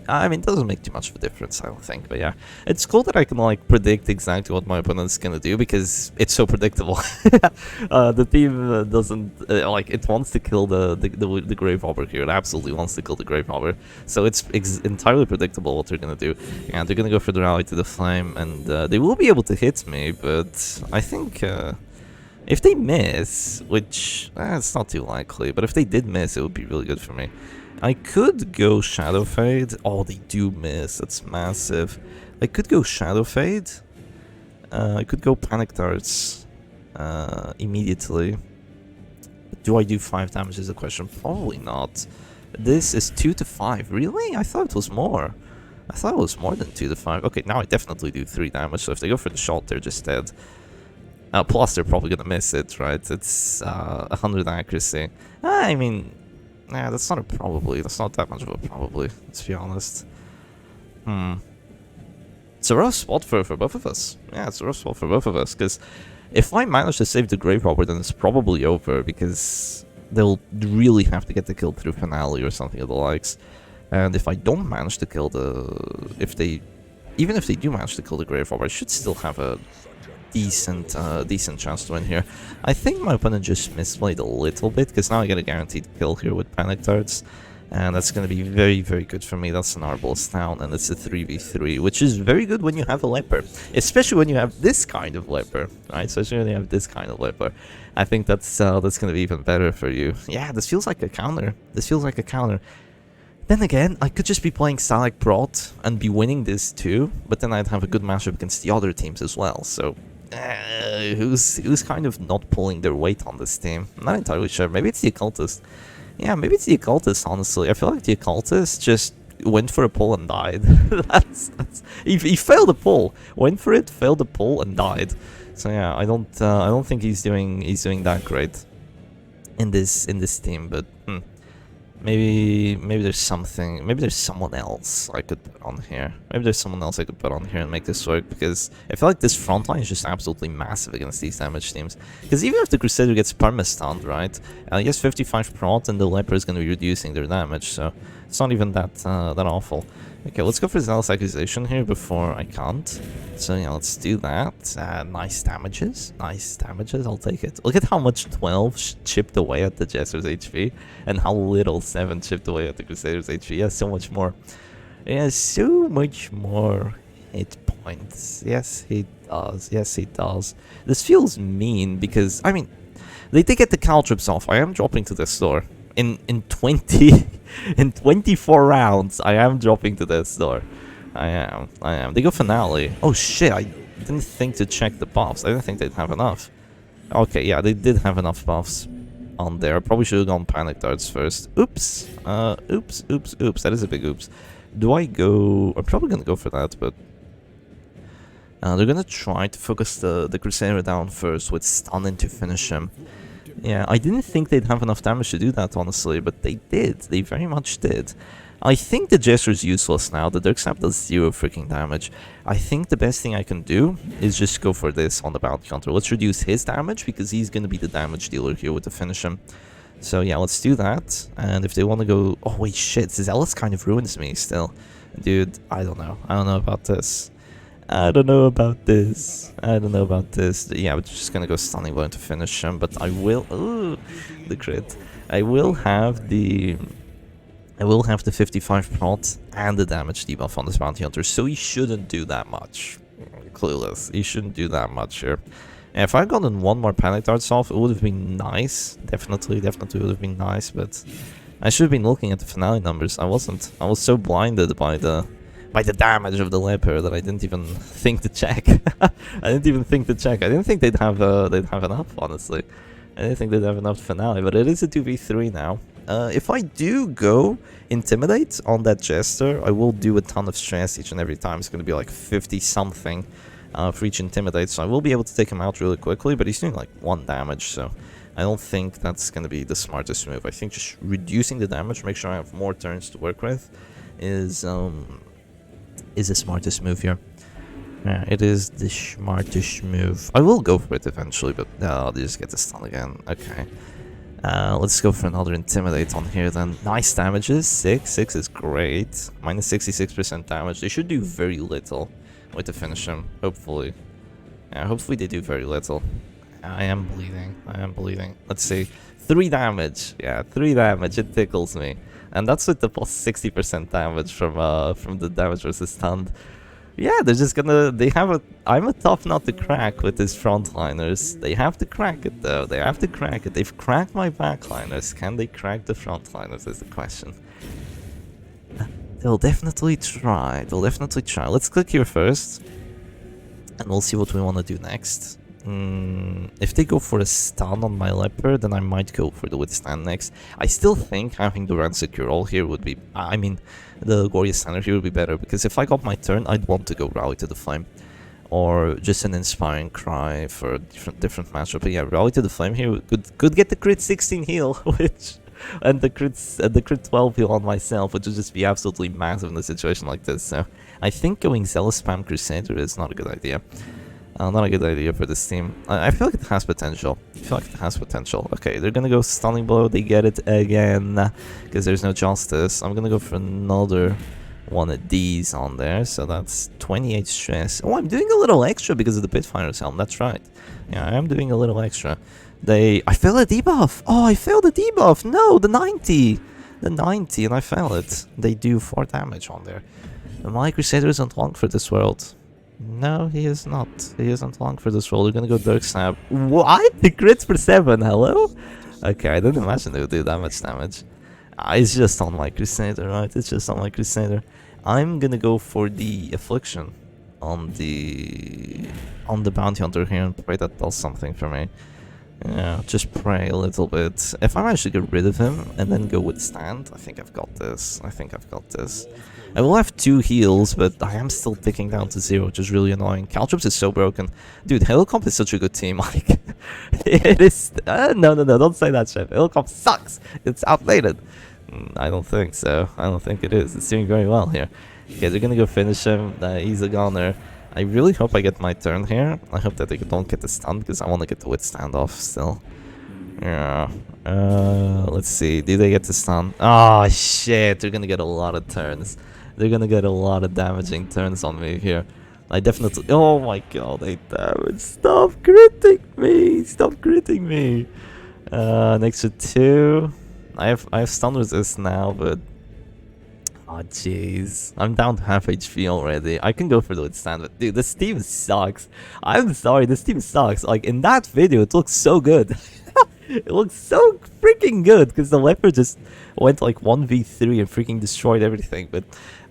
I mean, it doesn't make too much of a difference, I don't think. But yeah, it's cool that I can like predict exactly what my opponent's gonna do, because it's so predictable. The team doesn't like, it wants to kill the grave robber here. It absolutely wants to kill the grave robber, so it's entirely predictable what they're gonna do. Yeah, they're gonna go for the rally to the flame, and they will be able to hit me, but I think if they miss, which it's not too likely, but if they did miss, it would be really good for me. I could go Shadow Fade. Oh, they do miss. That's massive. I could go Shadow Fade. I could go Panic Darts immediately. Do I do 5 damage is the question? Probably not. This is 2 to 5. Really? I thought it was more. I thought it was more than 2 to 5. Okay, now I definitely do 3 damage. So if they go for the shot, they're just dead. Plus, they're probably gonna miss it, right? It's 100 accuracy. I mean, nah, that's not a probably. That's not that much of a probably, let's be honest. It's a rough spot for both of us. Yeah, it's a rough spot for both of us, because if I manage to save the grave robber, then it's probably over, because they'll really have to get the kill through finale or something of the likes. And if I don't manage to kill even if they do manage to kill the grave robber, I should still have a decent chance to win here. I think my opponent just misplayed a little bit, because now I get a guaranteed kill here with Panic Darts, and that's going to be very good for me. That's an Arbalest down, and it's a 3v3, which is very good when you have a Leper, especially when you have this kind of Leper, right? Especially when you have this kind of Leper. I think that's going to be even better for you. Yeah, this feels like a counter. Then again, I could just be playing Stalag Prot and be winning this too, but then I'd have a good matchup against the other teams as well, so who's kind of not pulling their weight on this team? I'm not entirely sure. Maybe it's the Occultist. Yeah, maybe it's the Occultist, honestly. I feel like the Occultist just went for a pull and died. He failed a pull. Went for it, failed a pull, and died. So yeah, I don't think he's doing that great in this team, but maybe there's something, maybe there's someone else I could put on here. Maybe there's someone else I could put on here and make this work, because I feel like this front line is just absolutely massive against these damage teams. Because even if the Crusader gets perma-stunned, right, he has 55 prot and the Leper is going to be reducing their damage, so it's not even that awful. Okay, let's go for Zealous Accusation here before I can't. So yeah, let's do that. Nice damages, I'll take it. Look at how much 12 chipped away at the Jester's HP, and how little 7 chipped away at the Crusader's HP. Yeah, so much more. Yeah, so much more hit points. Yes, he does. This feels mean, because, I mean, they did get the caltrips off. I am dropping to the store. In 24 rounds, I am dropping to this door. I am. They go finale. Oh shit, I didn't think to check the buffs. I didn't think they'd have enough. Okay, yeah, they did have enough buffs on there. Probably should have gone Panic Darts first. Oops. Oops. That is a big oops. Do I go... I'm probably gonna go for that, but... they're gonna try to focus the Crusader down first with stunning to finish him. Yeah, I didn't think they'd have enough damage to do that, honestly, but they did. They very much did. I think the gesture's useless now. The Dirk Snap does 0 freaking damage. I think the best thing I can do is just go for this on the bounty hunter. Let's reduce his damage, because he's going to be the damage dealer here with the finish him. So yeah, let's do that. And if they want to go... Oh, wait, shit. Zealous kind of ruins me still. Dude, I don't know. I don't know about this. I don't know about this. I don't know about this. Yeah, we're just going to go Stunning Blow to finish him. But I will... Ooh, the crit. I will have the 55 prot and the damage debuff on this bounty hunter, so he shouldn't do that much. Clueless. He shouldn't do that much here. And if I gotten one more panic darts off, it would have been nice. Definitely would have been nice, but I should have been looking at the finale numbers. I wasn't. I was so blinded by the damage of the Leper that I didn't even think to check. I didn't think they'd have enough, honestly. I didn't think they'd have enough finale, but it is a 2v3 now. If I do go Intimidate on that Jester, I will do a ton of stress each and every time. It's going to be like 50 something for each Intimidate, so I will be able to take him out really quickly, but he's doing like 1 damage, so I don't think that's going to be the smartest move. I think just reducing the damage, make sure I have more turns to work with, is the smartest move here. Yeah, it is the smartest move. I will go for it eventually, but I'll just get the stun again. Okay. Let's go for another Intimidate on here then. Nice damages. 6 is great. Minus 66% damage. They should do very little with the finish him, hopefully. Yeah, hopefully they do very little. I am bleeding. Let's see. 3 damage. Yeah, 3 damage. It tickles me. And that's with the plus 60% damage from the damage versus stunned. Yeah, they're just gonna... I'm a tough nut to crack with these frontliners. They have to crack it, though. They have to crack it. They've cracked my backliners. Can they crack the frontliners is the question. They'll definitely try. Let's click here first. And we'll see what we want to do next. If they go for a stun on my Leper, then I might go for the withstand next. I still think having the Run Secure All here would be... I mean, the Glorious Standard here would be better, because if I got my turn, I'd want to go Rally to the Flame. Or just an Inspiring Cry for a different matchup. But yeah, Rally to the Flame here could get the crit 16 heal, which... and the crit 12 heal on myself, which would just be absolutely massive in a situation like this. So I think going Zealous Spam Crusader is not a good idea. Not a good idea for this team. I feel like it has potential. Okay, they're gonna go Stunning Blow. They get it again because there's no Justice. I'm gonna go for another one of these on there. So that's 28 stress. Oh, I'm doing a little extra because of the Pitfiner's Helm. That's right. Yeah, I am doing a little extra. I failed a debuff. Oh, I failed a debuff. No, the 90. The 90, and I failed it. They do 4 damage on there. My Crusader isn't long for this world. No, he is not. He isn't long for this role. We're gonna go Dirk Snap. What? The crits for 7, hello? Okay, I didn't imagine they would do that much damage. It's just on my Crusader, right? It's just on my Crusader. I'm gonna go for the Affliction on the Bounty Hunter here and pray that does something for me. Yeah, just pray a little bit. If I manage to get rid of him and then go Withstand, I think I've got this. I will have 2 heals, but I am still ticking down to 0, which is really annoying. Caltrops is so broken. Dude, Helicomp is such a good team, like... it is... no, don't say that, Chef. Helicomp sucks! It's outdated. I don't think so. I don't think it is. It's doing very well here. Okay, they're gonna go finish him. He's a goner. I really hope I get my turn here. I hope that they don't get the stun, because I want to get the Withstand off still. Yeah. Let's see. Do they get the stun? Oh, shit. They're gonna get a lot of turns. They're gonna get a lot of damaging turns on me here. I definitely... Oh my god, they damage. Stop critting me. Next to 2. I have stun resist now, but... Oh jeez. I'm down to half HP already. I can go for the withstand, but dude, this team sucks. I'm sorry, this team sucks. Like, in that video, it looks so good. It looks so freaking good, because the Leper just went like 1v3 and freaking destroyed everything. But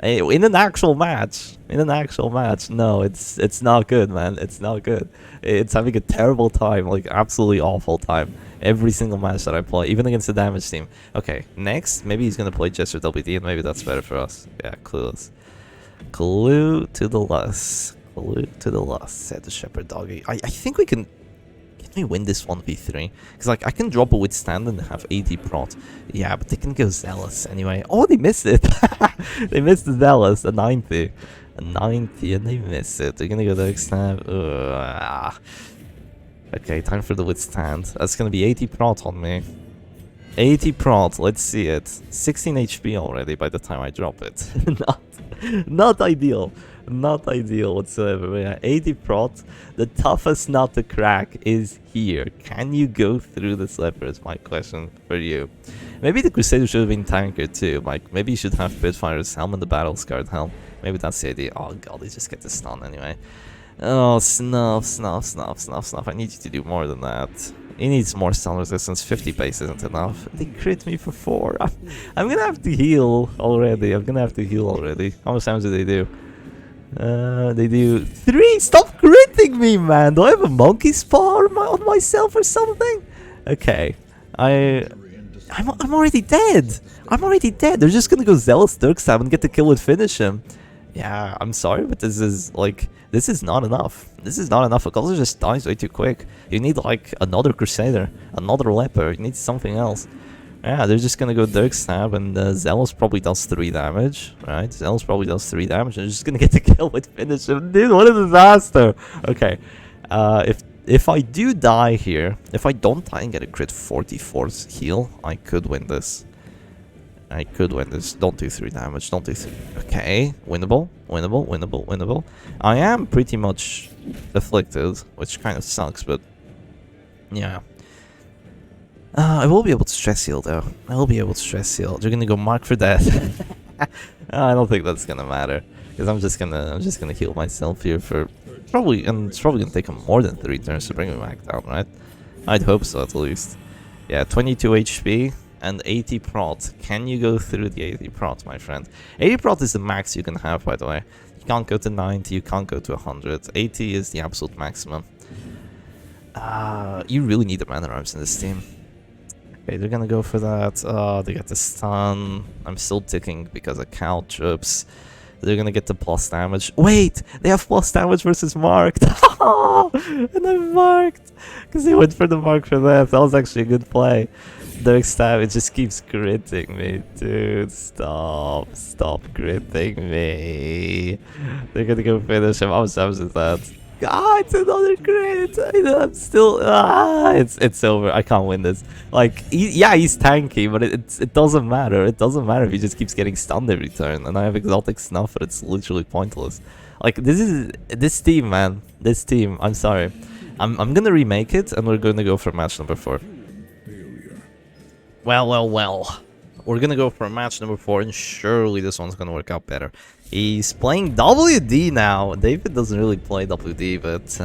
in an actual match, no, it's not good, man. It's not good. It's having a terrible time, like absolutely awful time. Every single match that I play, even against the damage team. Okay, next, maybe he's gonna play Jester WD, and maybe that's better for us. Yeah, clueless. Clue to the loss, said the Shepherd Doggy. I think we can me win this 1v3. Because, like, I can drop a withstand and have 80 prot. Yeah, but they can go zealous anyway. Oh, they missed it. They missed the zealous, a 90. A 90, and they missed it. They're gonna go the stab. Okay, time for the withstand. That's gonna be 80 prot on me. 80 prot, let's see it. 16 HP already by the time I drop it. not ideal. Not ideal whatsoever. But yeah, 80 prot. The toughest nut to crack is here. Can you go through this leper is my question for you. Maybe the Crusader should have been tanker too. Like, maybe you should have Pitfire's helm and the battle scarred helm. Maybe that's the idea. Oh god, they just get the stun anyway. Oh, snuff. I need you to do more than that. He needs more stun resistance. 50 base isn't enough. They crit me for 4. I'm gonna have to heal already. How much damage do they do? They do 3. Stop critting me, man. Do I have a monkey spawn on myself or something? Okay. I'm already dead. They're just gonna go Zealous Dirkstab and get the kill and finish him. Yeah, I'm sorry, but this is not enough. A Cultist just dies way too quick. You need like another Crusader, another Leper. You need something else. Yeah, they're just gonna go Dirkstab, and Zealous probably does 3 damage, right? And they're just gonna get the kill and finish him. Dude, what a disaster! Okay, if I do die here, if I don't die and get a crit 44 heal, I could win this. Don't do 3 damage. Don't do 3. Okay, winnable. I am pretty much afflicted, which kind of sucks, but yeah. I will be able to stress heal though. They're gonna go mark for death. I don't think that's gonna matter, because I'm just gonna heal myself here for probably, and it's probably gonna take them more than 3 turns to bring me back down, right? I'd hope so at least. Yeah, 22 HP. And 80 prot. Can you go through the 80 prot, my friend? 80 prot is the max you can have, by the way. You can't go to 90, you can't go to 100. 80 is the absolute maximum. You really need the mana arms in this team. Okay, they're gonna go for that. They get the stun. I'm still ticking because of cow trips. They're gonna get the plus damage. Wait! They have plus damage versus marked! And I'm marked! Because they went for the mark for that. That was actually a good play. Dirk stab, it just keeps critting me, dude. Stop critting me. They're gonna go finish him. How much damage is that? It's another crit. I'm still. It's over. I can't win this. Like, he's tanky, but it doesn't matter. It doesn't matter if he just keeps getting stunned every turn. And I have exotic snuff, but it's literally pointless. Like, this team, man. This team. I'm sorry. I'm gonna remake it, and we're gonna go for match number 4. Well. We're gonna go for match number 4, and surely this one's gonna work out better. He's playing WD now. David doesn't really play WD, but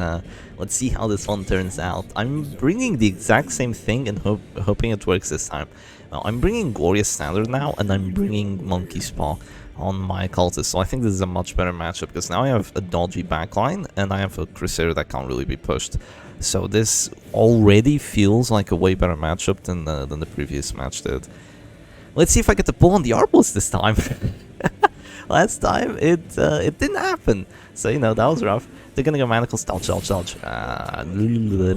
let's see how this one turns out. I'm bringing the exact same thing and hoping it works this time. Now, I'm bringing Glorious Standard now, and I'm bringing Monkey's Paw on my Cultist. So I think this is a much better matchup, because now I have a dodgy backline, and I have a Crusader that can't really be pushed. So this already feels like a way better matchup than the previous match did. Let's see if I get the pull on the Arbalest this time. Last time it didn't happen, so you know that was rough. They're gonna go Manacles, dodge.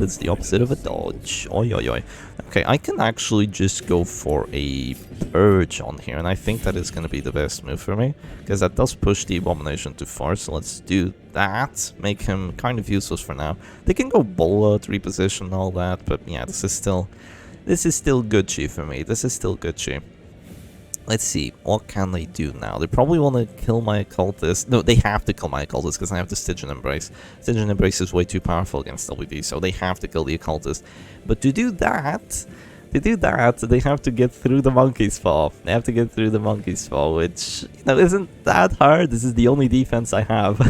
It's the opposite of a dodge. Oi. Okay, I can actually just go for a Purge on here, and I think that is gonna be the best move for me, because that does push the Abomination too far. So let's do that. Make him kind of useless for now. They can go Bullet, reposition, all that, but yeah, this is still Gucci for me. Let's see, what can they do now? They probably want to kill my Occultist. No, they have to kill my Occultist because I have the Stygian Embrace. Stygian Embrace is way too powerful against WD, so they have to kill the Occultist. But to do that, they have to get through the Monkey's Paw. Which, you know, isn't that hard. This is the only defense I have.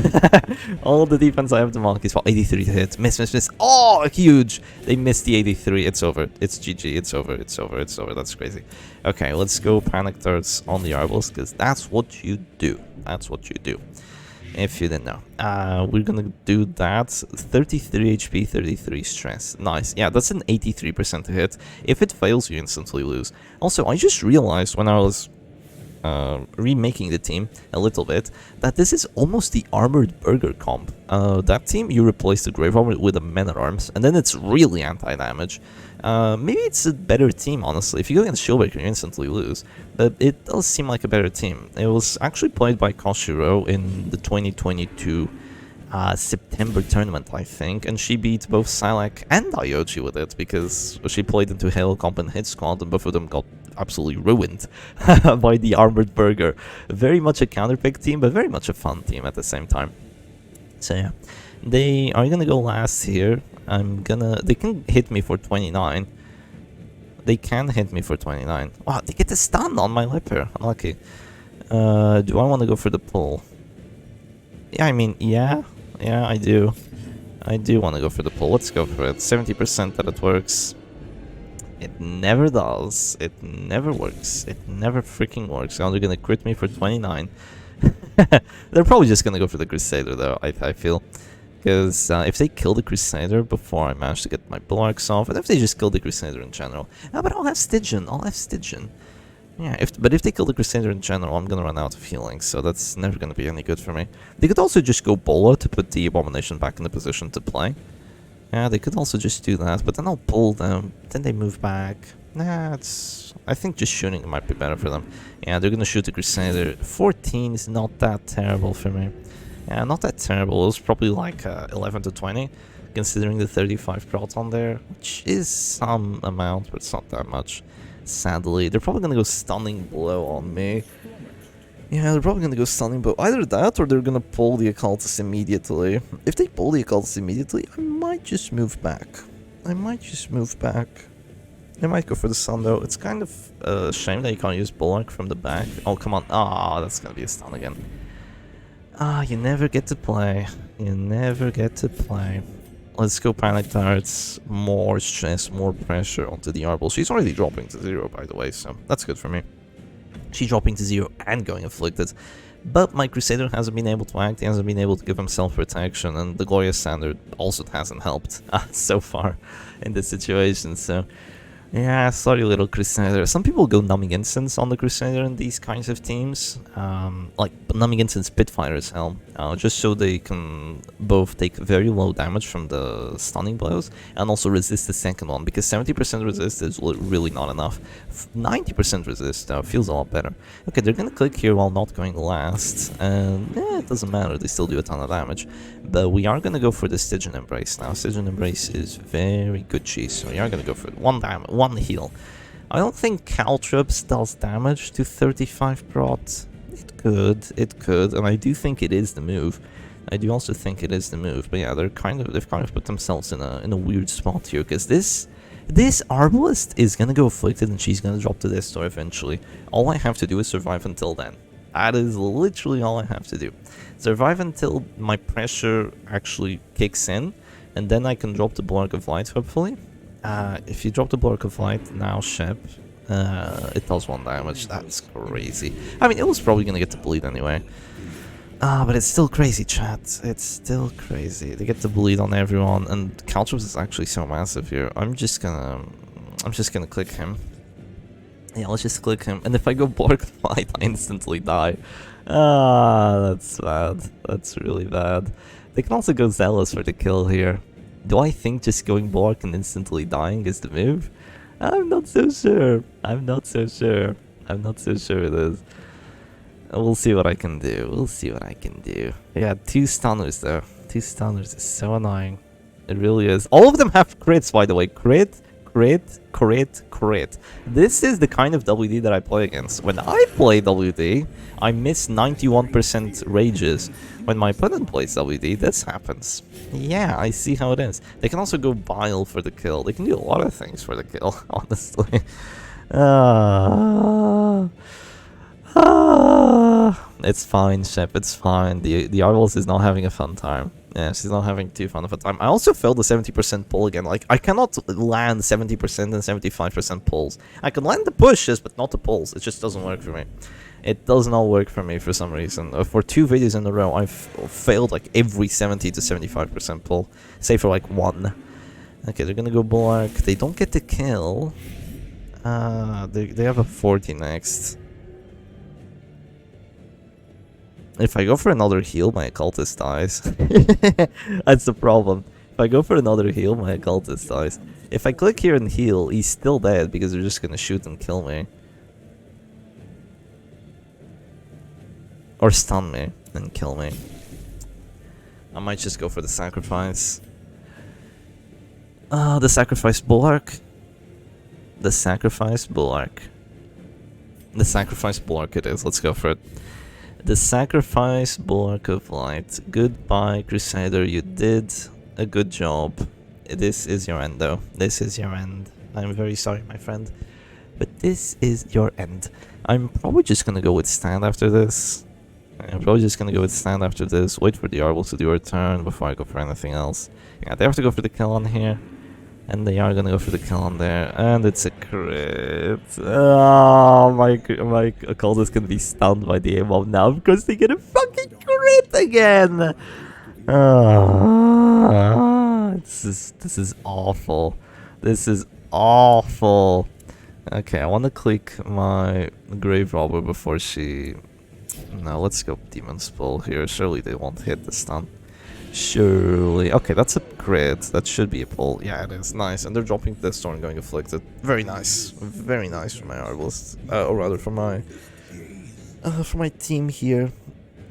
All the defense I have, the Monkey's Paw. 83 to hit. Miss. Oh, huge. They missed the 83. It's over. It's GG. It's over. That's crazy. Okay, let's go Panic Darts on the Arbalest, because that's what you do. If you didn't know. We're gonna do that. 33 HP, 33 stress. Nice. Yeah, that's an 83% hit. If it fails, you instantly lose. Also, I just realized when I was remaking the team a little bit, that this is almost the Armored Burger comp. That team, you replace the Grave Armor with a Men-at-Arms, and then it's really anti-damage. Maybe it's a better team, honestly. If you go against Shieldbreaker, you instantly lose, but it does seem like a better team. It was actually played by Koshiro in the 2022 September tournament, I think, and she beat both Silak and Diochi with it, because she played into Halo Comp and Hit Squad, and both of them got absolutely ruined by the Armored Burger. Very much a counterpick team, but very much a fun team at the same time. So yeah, they are gonna go last here. They can hit me for 29. They can hit me for 29. Wow, they get a stun on my Leper. Unlucky. Do I want to go for the pull? Yeah, I mean, yeah, I do. I do want to go for the pull. Let's go for it. 70% that it works. It never does. It never works. It never freaking works. Now they're gonna crit me for 29. They're probably just gonna go for the Crusader though, I feel. Because if they kill the Crusader before I manage to get my Bulwarks off, and if they just kill the Crusader in general. But I'll have Stygian. Yeah, but if they kill the Crusader in general, I'm gonna run out of healing, so that's never gonna be any good for me. They could also just go Bola to put the Abomination back in the position to play. Yeah, they could also just do that, but then I'll pull them, then they move back. Nah, I think just shooting might be better for them. Yeah, they're gonna shoot the Crusader. 14 is not that terrible for me. Yeah, not that terrible. It was probably like 11 to 20, considering the 35 Proton there, which is some amount, but it's not that much. Sadly, they're probably gonna go Stunning Blow on me. Yeah, they're probably gonna go Stunning Blow. Either that, or they're gonna pull the Occultist immediately. If they pull the Occultist immediately, I might just move back. I might go for the Sun though. It's kind of a shame that you can't use Bulwark from the back. Oh, come on. Ah, that's gonna be a stun again. Ah, you never get to play. Let's go Panic Darts. More stress, more pressure onto the Arbol. She's already dropping to 0, by the way, so that's good for me. She's dropping to 0 and going Afflicted. But my Crusader hasn't been able to act, he hasn't been able to give himself protection, and the Glorious Standard also hasn't helped so far in this situation, so... Yeah, sorry little Crusader. Some people go Numbing Instance on the Crusader in these kinds of teams. Like Numbing Instance Spitfire's Helm. Just so they can both take very low damage from the stunning blows and also resist the second one. Because 70% resist is really not enough. 90% resist feels a lot better. Okay, they're gonna click here while not going last. And it doesn't matter, they still do a ton of damage. But we are gonna go for the Stygian Embrace now. Stygian Embrace is very good cheese, so we are gonna go for it. One heal. I don't think Caltrops does damage to 35 prot. It could, and I do think it is the move. I do also think it is the move, but yeah, they've kind of put themselves in a weird spot here, because this Arbalist is gonna go Afflicted and she's gonna drop to this door eventually. All I have to do is survive until then. That is literally all I have to do. Survive until my pressure actually kicks in, and then I can drop the Bulwark of Light, hopefully. If you drop the Bulwark of Light now, Shep, it does 1 damage. That's crazy. I mean, it was probably gonna get to bleed anyway. But it's still crazy, chat. It's still crazy. They get to bleed on everyone, and Caltrops is actually so massive here. I'm just gonna click him. Yeah, let's just click him. And if I go Bulwark of Light, I instantly die. That's bad. That's really bad. They can also go Zealous for the kill here. Do I think just going Bulwark and instantly dying is the move? I'm not so sure. I'm not so sure it is. We'll see what I can do. Yeah, 2 stunners though. 2 stunners is so annoying. It really is. All of them have crits, by the way. Crit. This is the kind of WD that I play against. When I play WD, I miss 91% rages. When my opponent plays WD, this happens. Yeah, I see how it is. They can also go Bile for the kill. They can do a lot of things for the kill, honestly. It's fine, Shep, it's fine. The Arvals is not having a fun time. Yeah, she's not having too fun of a time. I also failed the 70% pull again. Like, I cannot land 70% and 75% pulls. I can land the pushes, but not the pulls. It just doesn't work for me. It does not work for me for some reason. For 2 videos in a row, I've failed like every 70 to 75% pull. Say for like 1. Okay, they're gonna go Bulwark. They don't get the kill. They have a 40 next. If I go for another heal, my occultist dies. That's the problem. If I go for another heal, my occultist dies. If I click here and heal, he's still dead because they're just gonna shoot and kill me. Or stun me and kill me. I might just go for the sacrifice. The sacrifice bulwark. The sacrifice bulwark. The sacrifice bulwark it is. Let's go for it. The sacrifice bulwark of light. Goodbye, Crusader. You did a good job. This is your end, though. This is your end. I'm very sorry, my friend, but this is your end. I'm probably just gonna go with stand after this. I'm probably just gonna go with stand after this. Wait for the Arbol to do a turn before I go for anything else. Yeah, they have to go for the kill on here. And they are gonna go for the kill on there. And it's a crit. Oh, my occultist can be stunned by the A-bomb now because they get a fucking crit again! This is awful. This is awful. Okay, I want to click my Grave Robber before she... No, let's go Demon's Pull here. Surely they won't hit the stun. Surely. Okay, that's a crit. That should be a pull. Yeah, it is. Nice. And they're dropping the Storm going Afflicted. Very nice. Very nice for my Arbalist. Or rather for my team here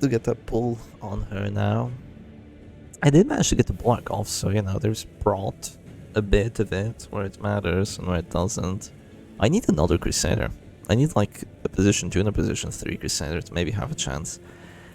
to get that pull on her now. I did manage to get the block off, so you know, there's brought a bit of it where it matters and where it doesn't. I need another Crusader. I need like a position 2 and a position 3 Crusader to maybe have a chance.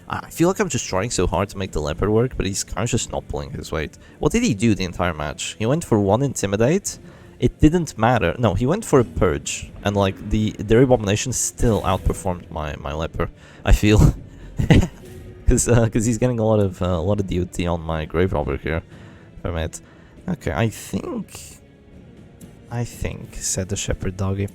I feel like I'm just trying so hard to make the Leper work, but he's kind of just not pulling his weight. What did he do the entire match? He went for 1 Intimidate. It didn't matter. No, he went for a Purge, and like their Abomination still outperformed my Leper. I feel, because he's getting a lot of DOT on my Grave Robber here. If I might. Okay, I think, said the Shepherd Doggy,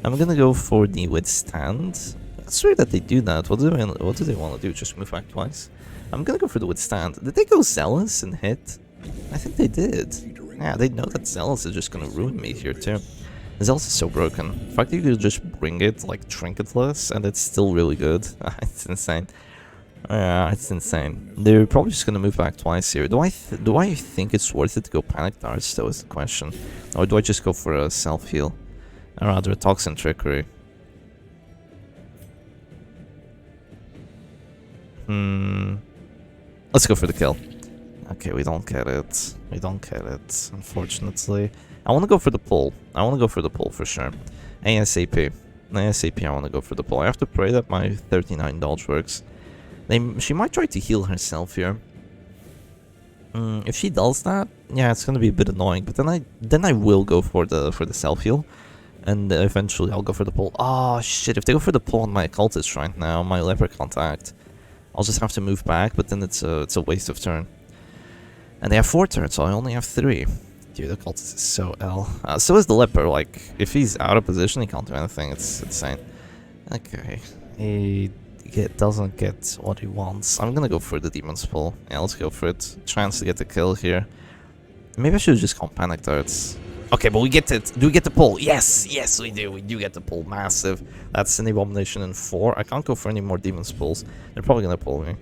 I'm gonna go for the Withstand. It's weird that they do that. What do they want to do? Just move back twice? I'm gonna go for the Withstand. Did they go Zealous and hit? I think they did. Yeah, they know that Zealous is just gonna ruin me here too. Zealous is so broken. The fact that you could just bring it like trinketless and it's still really good. It's insane. Yeah, it's insane. They're probably just gonna move back twice here. Do I think it's worth it to go Panic Darts though is the question. Or do I just go for a self-heal? Or rather a Toxin Trickery. Let's go for the kill. Okay, we don't get it. We don't get it, unfortunately. I want to go for the pull. I want to go for the pull for sure. ASAP. ASAP, I want to go for the pull. I have to pray that my 39 dodge works. She might try to heal herself here. If she does that, yeah, it's gonna be a bit annoying. But then I will go for the self heal, and eventually I'll go for the pull. Oh shit! If they go for the pull on my occultist right now, my Leper contact, I'll just have to move back. But then it's a waste of turn. And they have 4 turns, so I only have 3. Dude, the occultist is so L. So is the Leper. Like if he's out of position, he can't do anything. It's insane. Okay, he doesn't get what he wants. I'm gonna go for the Demon's Pull. Yeah, let's go for it. Chance to get the kill here. Maybe I should have just gone Panic Darts. Okay, but we get it. Do we get the pull? Yes, yes, we do. We do get the pull. Massive. That's an Abomination in 4. I can't go for any more Demon's Pulls. They're probably gonna pull me.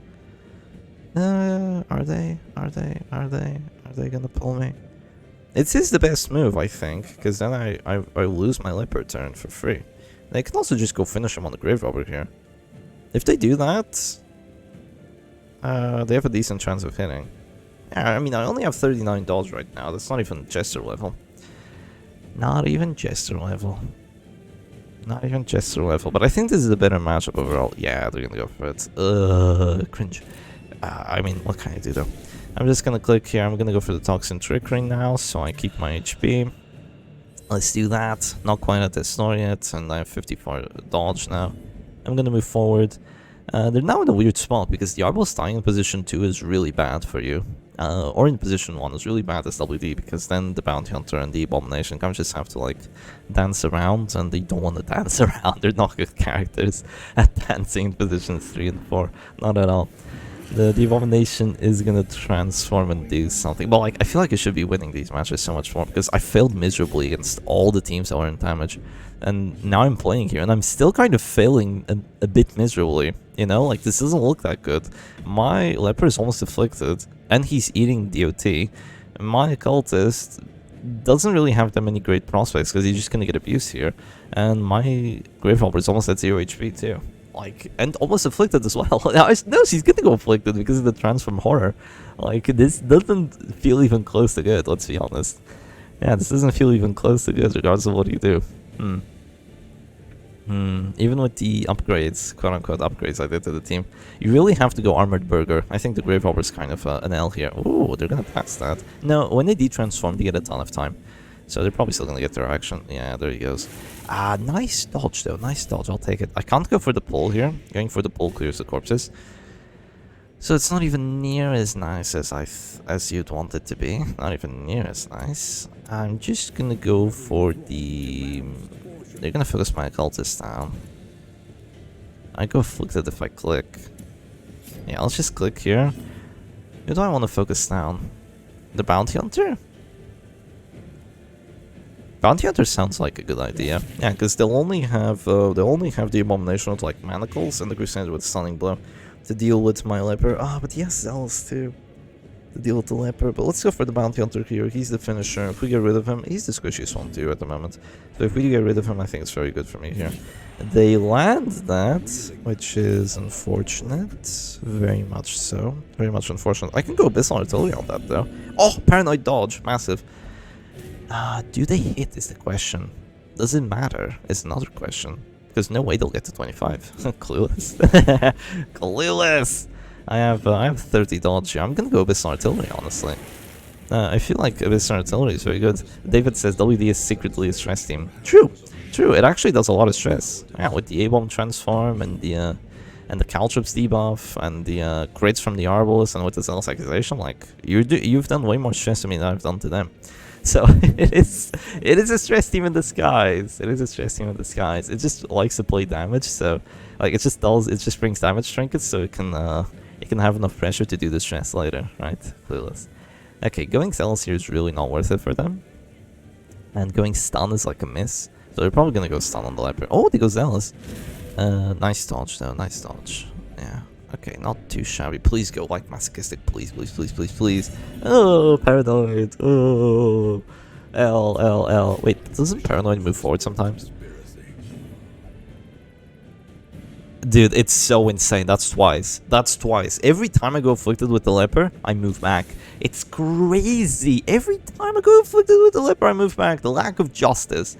Are they gonna pull me? It is the best move, I think, because then I lose my Leper turn for free. They can also just go finish him on the Grave Robber here. If they do that, they have a decent chance of hitting. Yeah, I mean, I only have 39 dodge right now. That's not even Jester level. Not even Jester level. Not even Jester level. But I think this is a better matchup overall. Yeah, they're gonna go for it. Cringe. I mean, what can I do though? I'm just gonna click here. I'm gonna go for the Toxin Trickery now, so I keep my HP. Let's do that. Not quite at this snore yet, and I have 54 dodge now. I'm gonna move forward. They're now in a weird spot because the Arbol dying in position 2 is really bad for you. Or in position 1 is really bad as WD, because then the Bounty Hunter and the Abomination kind of just have to like dance around, and they don't want to dance around. They're not good characters at dancing in positions 3 and 4. Not at all. The Abomination is gonna transform and do something. But like, I feel like I should be winning these matches so much more because I failed miserably against all the teams that were in damage. And now I'm playing here and I'm still kind of failing a bit miserably. You know, like this doesn't look that good. My Leper is almost afflicted and he's eating DOT. My Occultist doesn't really have that many great prospects because he's just gonna get abused here. And my Grave Robber is almost at 0 HP too. Like, and almost afflicted as well. No, she's gonna go afflicted because of the transform horror. Like, this doesn't feel even close to good, let's be honest. Yeah, this doesn't feel even close to good regardless of what you do. Even with the upgrades, quote-unquote upgrades I did to the team, you really have to go Armored Burger. I think the Grave Robber is kind of an L here. Ooh, they're gonna pass that. No, when they detransform, they get a ton of time. So they're probably still gonna get their action. Yeah, there he goes. Ah, nice dodge though, nice dodge, I'll take it. I can't go for the pull here. Going for the pull clears the corpses. So it's not even near as nice as you'd want it to be. Not even near as nice. I'm just gonna go for the... They're gonna focus my Occultist down. I go Afflicted if I click. Yeah, let's just click here. Who do I want to focus down? The Bounty Hunter? Bounty Hunter sounds like a good idea. Yeah, because they'll only have the Abomination with like Manacles and the Crusader with Stunning Blow to deal with my Leper. Ah, but he has Zealous too to deal with the Leper. But let's go for the Bounty Hunter here. He's the finisher. If we get rid of him, he's the squishiest one too at the moment. So if we do get rid of him, I think it's very good for me here. They land that, which is unfortunate. Very much so. Very much unfortunate. I can go Abyssal Artillery on that though. Oh, Paranoid Dodge. Massive. Do they hit is the question. Does it matter is another question. Because no way they'll get to 25. Clueless. Clueless! I have 30 dodge here. I'm gonna go Abyssal Artillery, honestly. I feel like Abyssal Artillery is very good. David says WD is secretly a stress team. True! True, it actually does a lot of stress. Yeah, with the A-Bomb transform and the Caltrops debuff and the crits from the Arbalist and with the Zealous Accusation, like, you've done way more stress to me than I've done to them. So it is a stress team in disguise. It is a stress team in disguise. It just likes to play damage, so like it just brings damage trinkets so it can have enough pressure to do the stress later, right? Clueless. Okay, going Zealous here is really not worth it for them. And going stun is like a miss. So they're probably gonna go stun on the Leper. Oh, they go Zealous. Nice dodge though, nice dodge. Yeah. Okay, not too shabby. Please go like masochistic. Please, please, please, please, please. Oh, Paranoid. Oh. L. Wait, doesn't Paranoid move forward sometimes? Dude, it's so insane. That's twice. That's twice. Every time I go Afflicted with the Leper, I move back. It's crazy. Every time I go Afflicted with the Leper, I move back. The lack of justice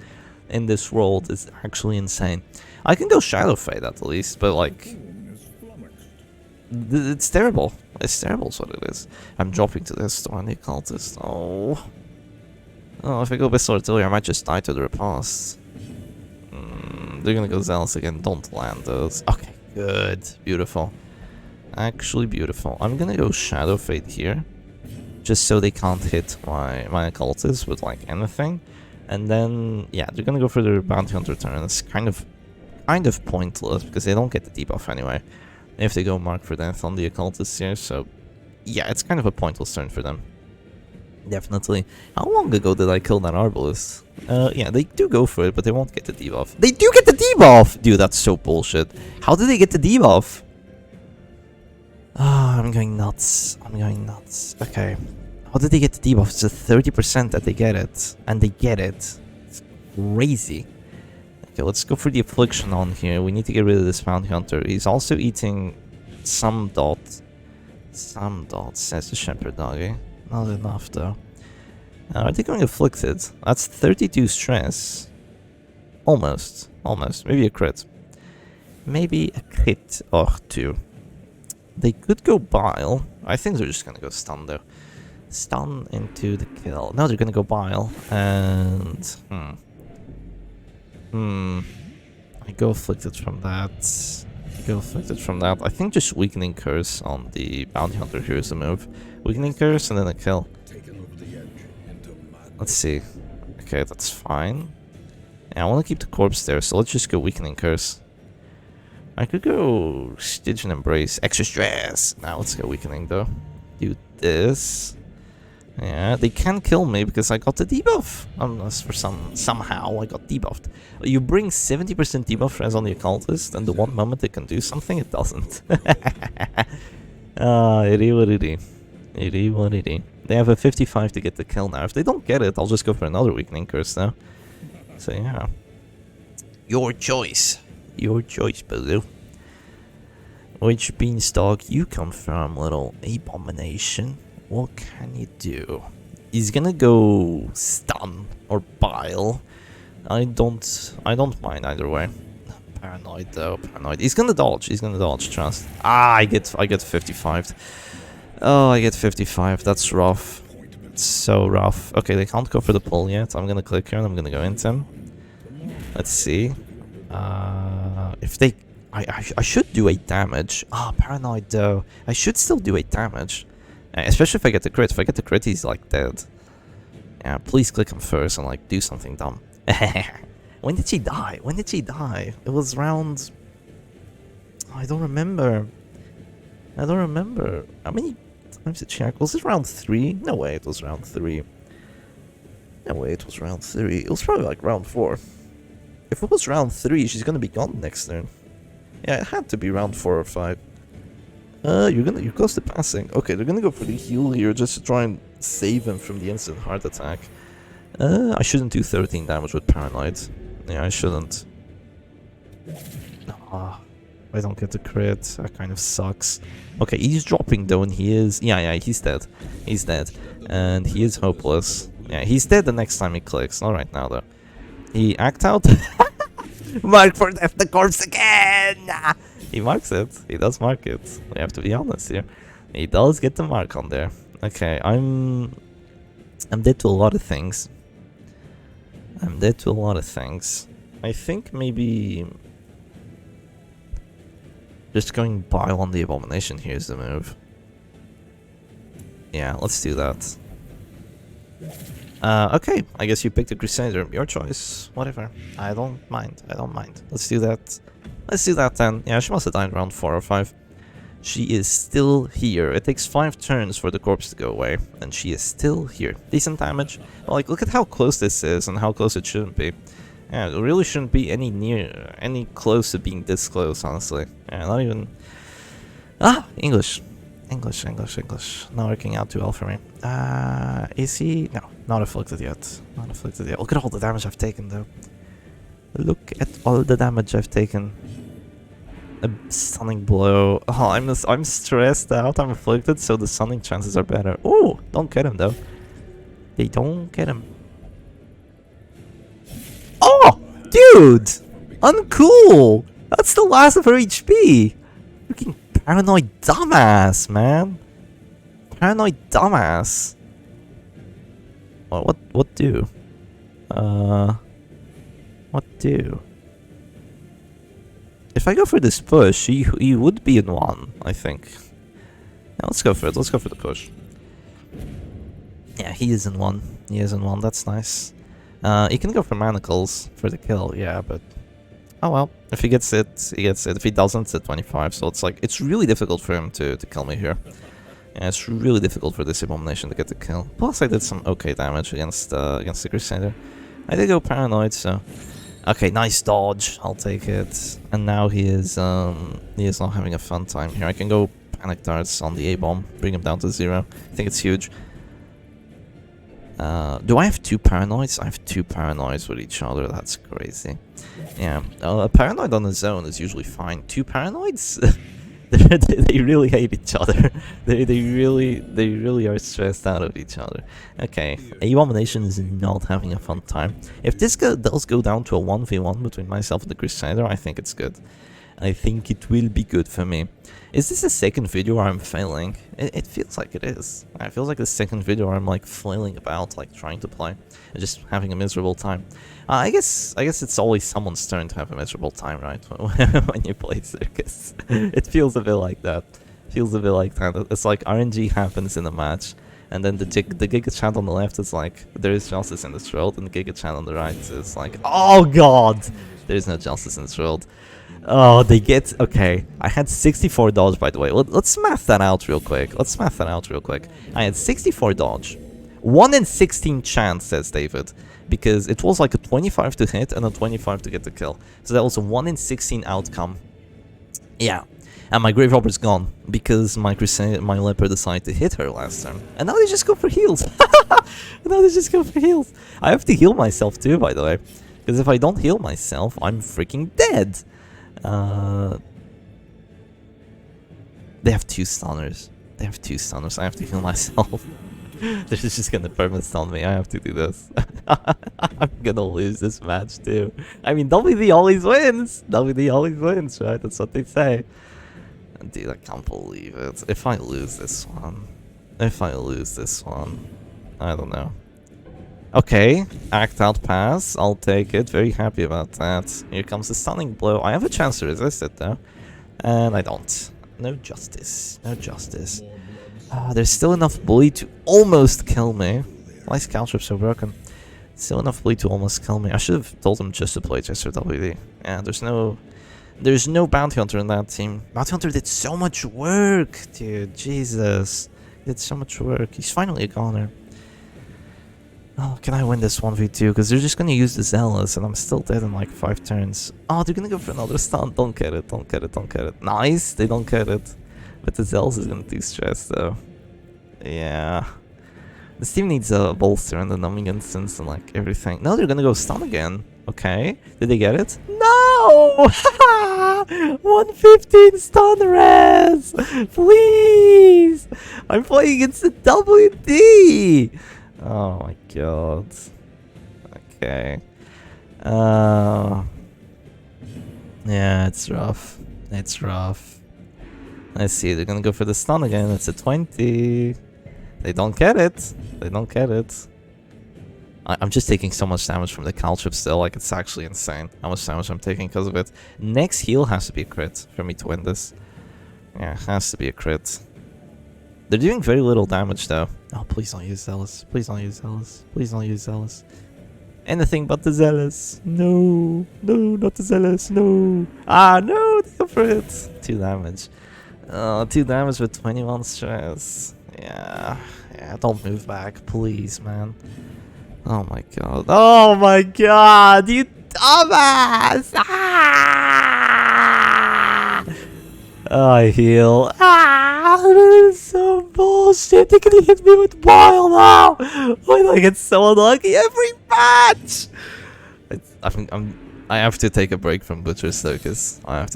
in this world is actually insane. I can go Shadow Fade at least, but like... It's terrible. It's terrible is what it is. I'm dropping to this store on the Occultist. Oh. Oh, if I go Abyssal Artillery, I might just die to the Riposte. They're gonna go Zealous again. Don't land those. Okay, good. Beautiful. Actually beautiful. I'm gonna go Shadow Fade here. Just so they can't hit my Occultist with like anything. And then, yeah, they're gonna go for their Bounty Hunter turn. It's kind of pointless because they don't get the debuff anyway. If they go Mark for Death on the Occultist here, so yeah, it's kind of a pointless turn for them. Definitely. How long ago did I kill that Arbalist? Yeah, they do go for it, but they won't get the debuff. They do get the debuff! Dude, that's so bullshit. How did they get the debuff? Ah, I'm going nuts. I'm going nuts. Okay. How did they get the debuff? It's a 30% that they get it. And they get it. It's crazy. Okay, let's go for the Affliction on here. We need to get rid of this Bounty Hunter. He's also eating some dot. Some dot, says the Shepherd Doggy. Not enough, though. Are they going Afflicted? That's 32 stress. Almost. Almost. Maybe a crit. Maybe a crit or two. They could go Bile. I think they're just gonna go Stun, though. Stun into the kill. No, they're gonna go Bile. And... I go Afflicted from that. I think just Weakening Curse on the Bounty Hunter here is the move. Weakening Curse and then a kill. Let's see. Okay, that's fine. Yeah, I want to keep the corpse there, so let's just go Weakening Curse. I could go Stitch and Embrace. Extra stress. Now let's go Weakening though. Do this. Yeah, they can kill me because I got the debuff. Unless for somehow I got debuffed. You bring 70% debuff res on the occultist, and the one moment it can do something, it doesn't. It is what it is. It is what it is. They have a 55 to get the kill now. If they don't get it, I'll just go for another Weakening Curse now. So yeah. Your choice. Your choice, Boo. Which beanstalk you come from, little abomination? What can you do? He's gonna go stun or bile. I don't mind either way. Paranoid though, paranoid. He's gonna dodge, trust. I get 55. Oh, I get 55, that's rough. It's so rough. Okay, they can't go for the pull yet. I'm gonna click here and I'm gonna go into him. Let's see. If they... I should do 8 damage. Paranoid though. I should still do 8 damage. Especially if I get the crit. If I get the crit, he's like dead. Yeah, please click him first and like do something dumb. When did she die? When did she die? It was round... Oh, I don't remember. I don't remember. How many times did she act? Was it round 3? No way, it was round 3. No way, it was round 3. It was probably like round 4. If it was round 3, she's gonna be gone next turn. Yeah, it had to be round 4 or 5. You're close to passing. Okay, they're gonna go for the heal here just to try and save him from the instant heart attack. I shouldn't do 13 damage with Paranoid. Yeah, I shouldn't. I don't get the crit. That kind of sucks. Okay, he's dropping though, and he is... Yeah, he's dead. He's dead. And he is hopeless. Yeah, he's dead the next time he clicks. Not right now, though. He act out. Mark for death the corpse again! He marks it. He does mark it. We have to be honest here. He does get the mark on there. Okay, I'm dead to a lot of things. I'm dead to a lot of things. I think maybe... just going bile on the abomination here is the move. Yeah, let's do that. Okay, I guess you picked the Crusader. Your choice. Whatever. I don't mind. I don't mind. Let's do that. Let's do that then. Yeah, she must have died around 4 or 5. She is still here. It takes 5 turns for the corpse to go away, and she is still here. Decent damage. Like, look at how close this is and how close it shouldn't be. Yeah, it really shouldn't be any close to being this close, honestly. Yeah, not even... English. English. Not working out too well for me. Is he? No, not afflicted yet. Not afflicted yet. Look at all the damage I've taken, though. Look at all the damage I've taken. A stunning blow. Oh, I'm stressed out. I'm afflicted, so the stunning chances are better. Oh, don't get him, though. They don't get him. Oh, dude! Uncool! That's the last of her HP! Freaking paranoid dumbass, man! Paranoid dumbass! What do? What do? If I go for this push, he would be in 1, I think. Yeah, let's go for it. Let's go for the push. Yeah, he is in 1. He is in 1. That's nice. He can go for manacles for the kill, yeah, but... Oh well. If he gets it, he gets it. If he doesn't, it's at 25, so it's like... It's really difficult for him to kill me here. Yeah, it's really difficult for this abomination to get the kill. Plus, I did some okay damage against the Crusader. I did go paranoid, so... Okay, nice dodge. I'll take it. And now he is not having a fun time here. I can go panic darts on the A-bomb, bring him down to 0. I think it's huge. Do I have 2 paranoids? I have 2 paranoids with each other. That's crazy. Yeah, a paranoid on his own is usually fine. 2 paranoids? they really hate each other. They really are stressed out of each other. Okay, Abomination is not having a fun time. If this does go down to a 1v1 between myself and the Crusader, I think it's good. I think it will be good for me. Is this the second video where I'm failing? It feels like it is. It feels like the second video where I'm like flailing about, like trying to play and just having a miserable time. I guess it's always someone's turn to have a miserable time, right? When you play Circus, it feels a bit like that. It's like RNG happens in a match, and then the Giga chat on the left is like, there is justice in this world, and the Giga chat on the right is like, oh god, there is no justice in this world. Oh, they get... Okay, I had 64 dodge, by the way. Let's math that out real quick. I had 64 dodge. 1 in 16 chance, says David. Because it was like a 25 to hit and a 25 to get the kill. So that was a 1 in 16 outcome. Yeah. And my Grave Robber's gone. Because my Leper decided to hit her last turn. And now they just go for heals. I have to heal myself too, by the way. Because if I don't heal myself, I'm freaking dead. They have 2 stunners. I have to heal myself. They're just gonna permanent stun me. I have to do this. I'm gonna lose this match too. I mean, WD always wins. Right? That's what they say. Dude, I can't believe it. If I lose this one, I don't know. Okay, act out pass. I'll take it. Very happy about that. Here comes the stunning blow. I have a chance to resist it though, and I don't. No justice. There's still enough bleed to almost kill me. My scout trip's so broken. Still enough bleed to almost kill me. I should have told him just to play Jester WD. Yeah, there's no bounty hunter in that team. Bounty hunter did so much work, dude. Jesus, he did so much work. He's finally a goner. Oh, can I win this 1v2? Because they're just gonna use the Zealous, and I'm still dead in like 5 turns. Oh, they're gonna go for another stun. Don't get it. Nice, they don't get it. But the Zealous is gonna do stress though. Yeah. This team needs a bolster and the numbing instance and like everything. No, they're gonna go stun again. Okay. Did they get it? No! 115 stun res! Please! I'm playing against the WD! Oh my god. Okay. Yeah, it's rough. Let's see, they're gonna go for the stun again. It's a 20. They don't get it. I'm just taking so much damage from the caltrip still, like it's actually insane how much damage I'm taking because of it. Next heal has to be a crit for me to win this. Yeah, it has to be a crit. They're doing very little damage though. Oh, please don't use Zealous. Anything but the Zealous. No, not the Zealous, no. Ah, no, they go for it. 2 damage. 2 damage with 21 stress. Yeah, don't move back, please, man. Oh my god, you dumbass! Ah! Oh, I heal. Ah, this is so bullshit. They're gonna hit me with Boil now. Why do I get so unlucky every match? I have to take a break from Butcher's Circus. I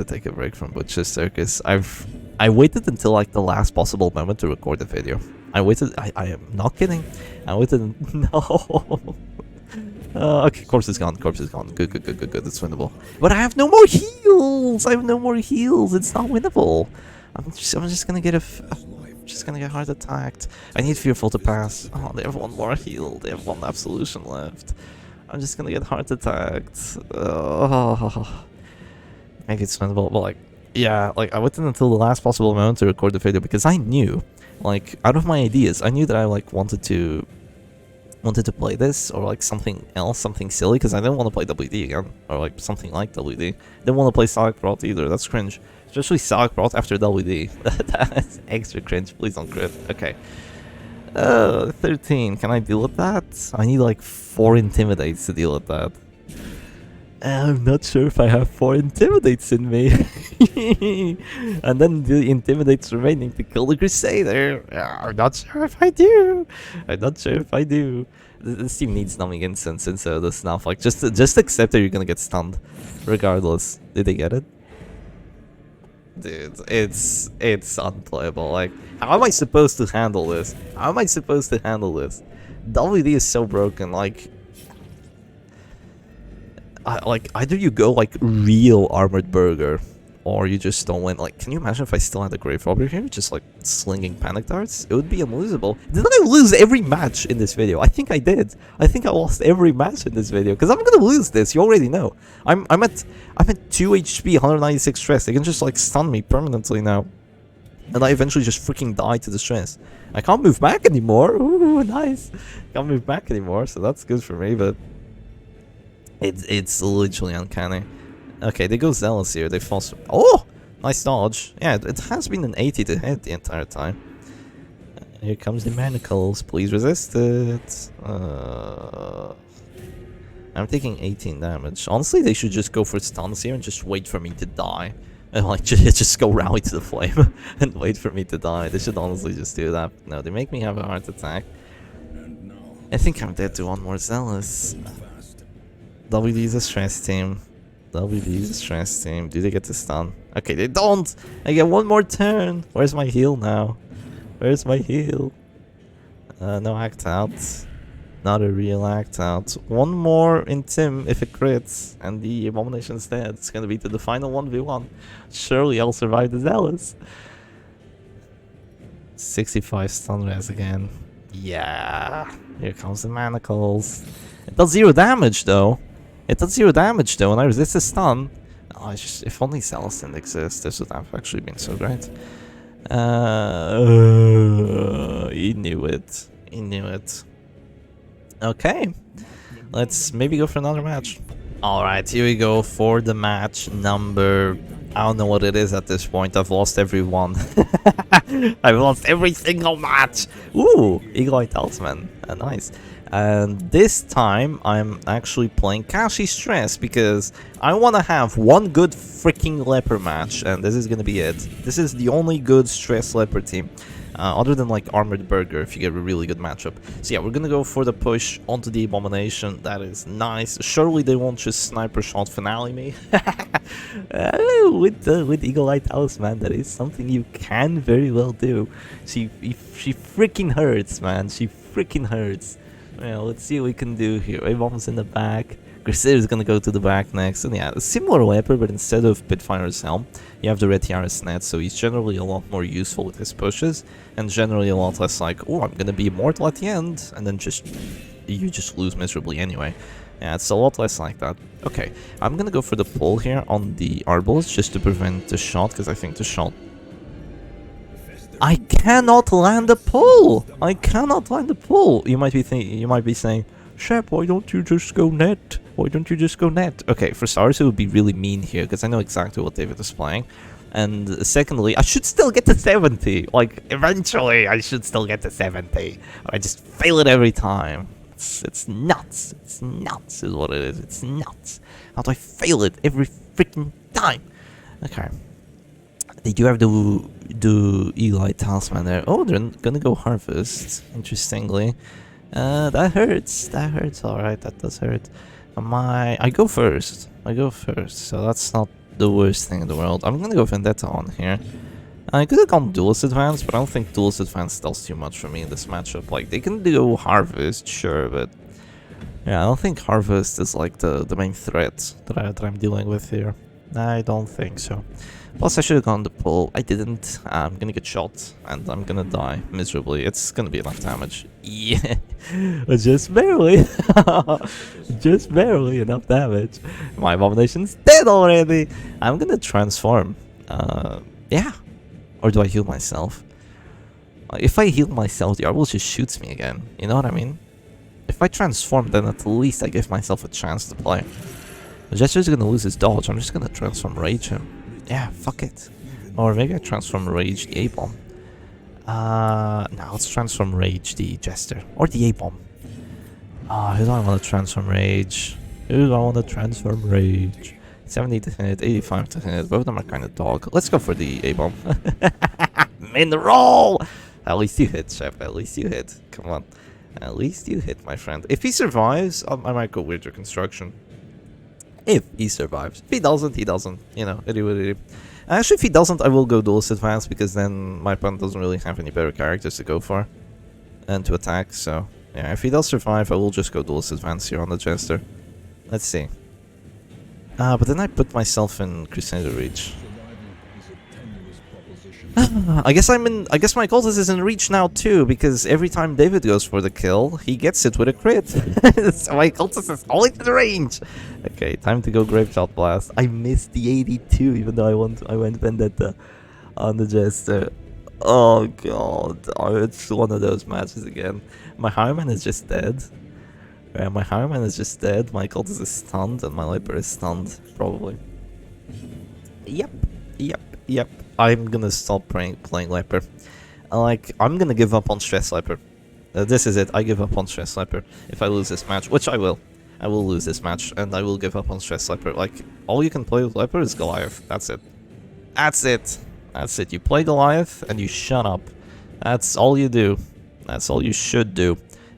waited until like the last possible moment to record the video. I am not kidding. No. Okay, corpse is gone. Good. It's winnable. But I have no more heals. It's not winnable. I'm just gonna get hard attacked. I need Fearful to pass. Oh, they have 1 more heal. They have 1 absolution left. I'm just gonna get hard attacked. Oh. Maybe it's winnable, but like, yeah, like I waited until the last possible moment to record the video because I knew, like, out of my ideas, I knew that I like wanted to play this or like something else, something silly, because I didn't want to play WD again or like something like WD. Didn't want to play Sonic Broth either. That's cringe, especially Sonic Broth after WD. That's extra cringe. Please don't crit. Okay. 13. Can I deal with that? I need like 4 Intimidates to deal with that. I'm not sure if I have 4 Intimidates in me. And then the Intimidates remaining to kill the Crusader. I'm not sure if I do. This team needs numbing instance instead of the snuff. Like, just accept that you're gonna get stunned. Regardless. Did they get it? Dude, it's unplayable. Like, how am I supposed to handle this? WD is so broken. Like either you go like real armored burger, or you just don't win. Like, can you imagine if I still had a Grave Robber here, just like slinging panic darts? It would be unlosable. Didn't I lose every match in this video? I think I did. I think I lost every match in this video because I'm gonna lose this. You already know. I'm at 2 HP, 196 stress. They can just like stun me permanently now, and I eventually just freaking die to the stress. I can't move back anymore. Ooh, nice. Can't move back anymore, so that's good for me. But it's literally uncanny. Okay, they go Zealous here. They fall. Oh! Nice dodge. Yeah, it has been an 80 to hit the entire time. Here comes the manacles. Please resist it. I'm taking 18 damage. Honestly, they should just go for stuns here and just wait for me to die. And like, just go rally to the flame and wait for me to die. They should honestly just do that. No, they make me have a heart attack. I think I'm dead to one more Zealous. WD is a stress team. WD is a stress team. Do they get to stun? Okay, they don't! I get one more turn! Where's my heal now? Where's my heal? No act out. Not a real act out. One more in Tim if it crits, and the Abomination's dead. It's gonna be to the final 1v1. Surely I'll survive the Zealous. 65 stun res again. Yeah. Here comes the manacles. It does 0 damage though. It does 0 damage though, and I resist the stun. Oh, it's just, if only Zealous didn't exist, this would have actually been so great. He knew it. He knew it. Okay, let's maybe go for another match. Alright, here we go for the match number... I don't know what it is at this point. I've lost every one. I've lost every single match. Ooh, Eagle Eye Talisman. Nice. And this time I'm actually playing Kashi Stress because I want to have one good freaking Leper match, and this is going to be it. This is the only good Stress Leper team. Other than like Armored Burger, if you get a really good matchup. So yeah, we're gonna go for the push onto the Abomination. That is nice. Surely they won't just sniper shot finale me. With Eagle Eye Talisman, that is something you can very well do. She freaking hurts, man. She freaking hurts. Well, let's see what we can do here. A-bomb's in the back. Crusader is gonna go to the back next, and yeah, a similar Leper, but instead of Pitfire's Helm, you have the Red Tiara's Net, so he's generally a lot more useful with his pushes, and generally a lot less like, oh, I'm gonna be immortal at the end, and then you just lose miserably anyway. Yeah, it's a lot less like that. Okay, I'm gonna go for the pull here on the Arbals, just to prevent the shot, because I think the shot... I cannot land a pull! I cannot land a pull! You might be saying, Shep, why don't you just go net? Why don't you just go net? Okay, for starters, it would be really mean here, because I know exactly what David is playing. And secondly, I should still get to 70. Like, eventually, I should still get to 70. I just fail it every time. It's nuts. It's nuts is what it is. It's nuts. How do I fail it every freaking time? Okay. They do have the Eagle Eye Talisman there. Oh, they're gonna go Harvest, interestingly. That hurts. That hurts. Alright, that does hurt. I go first. I go first. So that's not the worst thing in the world. I'm gonna go Vendetta on here. I could have gone Duelist Advance, but I don't think Duelist Advance does too much for me in this matchup. Like, they can do Harvest, sure, but... yeah, I don't think Harvest is like the main threat that I'm dealing with here. I don't think so. Plus, I should have gone the pull. I didn't. I'm gonna get shot, and I'm gonna die miserably. It's gonna be enough damage. Yeah, just barely. Just barely enough damage. My Abomination's dead already. I'm gonna transform. Yeah. Or do I heal myself? If I heal myself, the Arbal just shoots me again. You know what I mean? If I transform, then at least I give myself a chance to play. The Jester's gonna lose his dodge. I'm just gonna transform Rage him. Yeah, fuck it. Or maybe I transform Rage the A-Bomb. No, let's transform Rage the Jester. Or the A-Bomb. Who do I want to transform Rage? Who do I want to transform Rage? 70 to hit, 85 to hit. Both of them are kind of dog. Let's go for the A-Bomb. Min roll! At least you hit, Chef. At least you hit. Come on. At least you hit, my friend. If he survives, I might go Weird Reconstruction. If he survives. If he doesn't, he doesn't. You know, actually, if he doesn't, I will go Duelist Advance, because then my opponent doesn't really have any better characters to go for and to attack. So, yeah, if he does survive, I will just go Duelist Advance here on the Jester. Let's see. But then I put myself in Crusader Reach. I guess my cultist is in Reach now too, because every time David goes for the kill, he gets it with a crit. So my cultist is always in range. Okay, time to go Grave Shot Blast. I missed the 82, even though I went Vendetta on the Jester. Oh god, it's one of those matches again. My Highman is just dead. My Highman is just dead, my cultist is stunned, and my Leper is stunned, probably. Yep, yep. I'm gonna stop playing Leper. Like, I'm gonna give up on Stress Leper. This is it. I give up on Stress Leper if I lose this match, which I will. I will lose this match, and I will give up on Stress Leper. Like, all you can play with Leper is Goliath. That's it. That's it. That's it. You play Goliath, and you shut up. That's all you do. That's all you should do.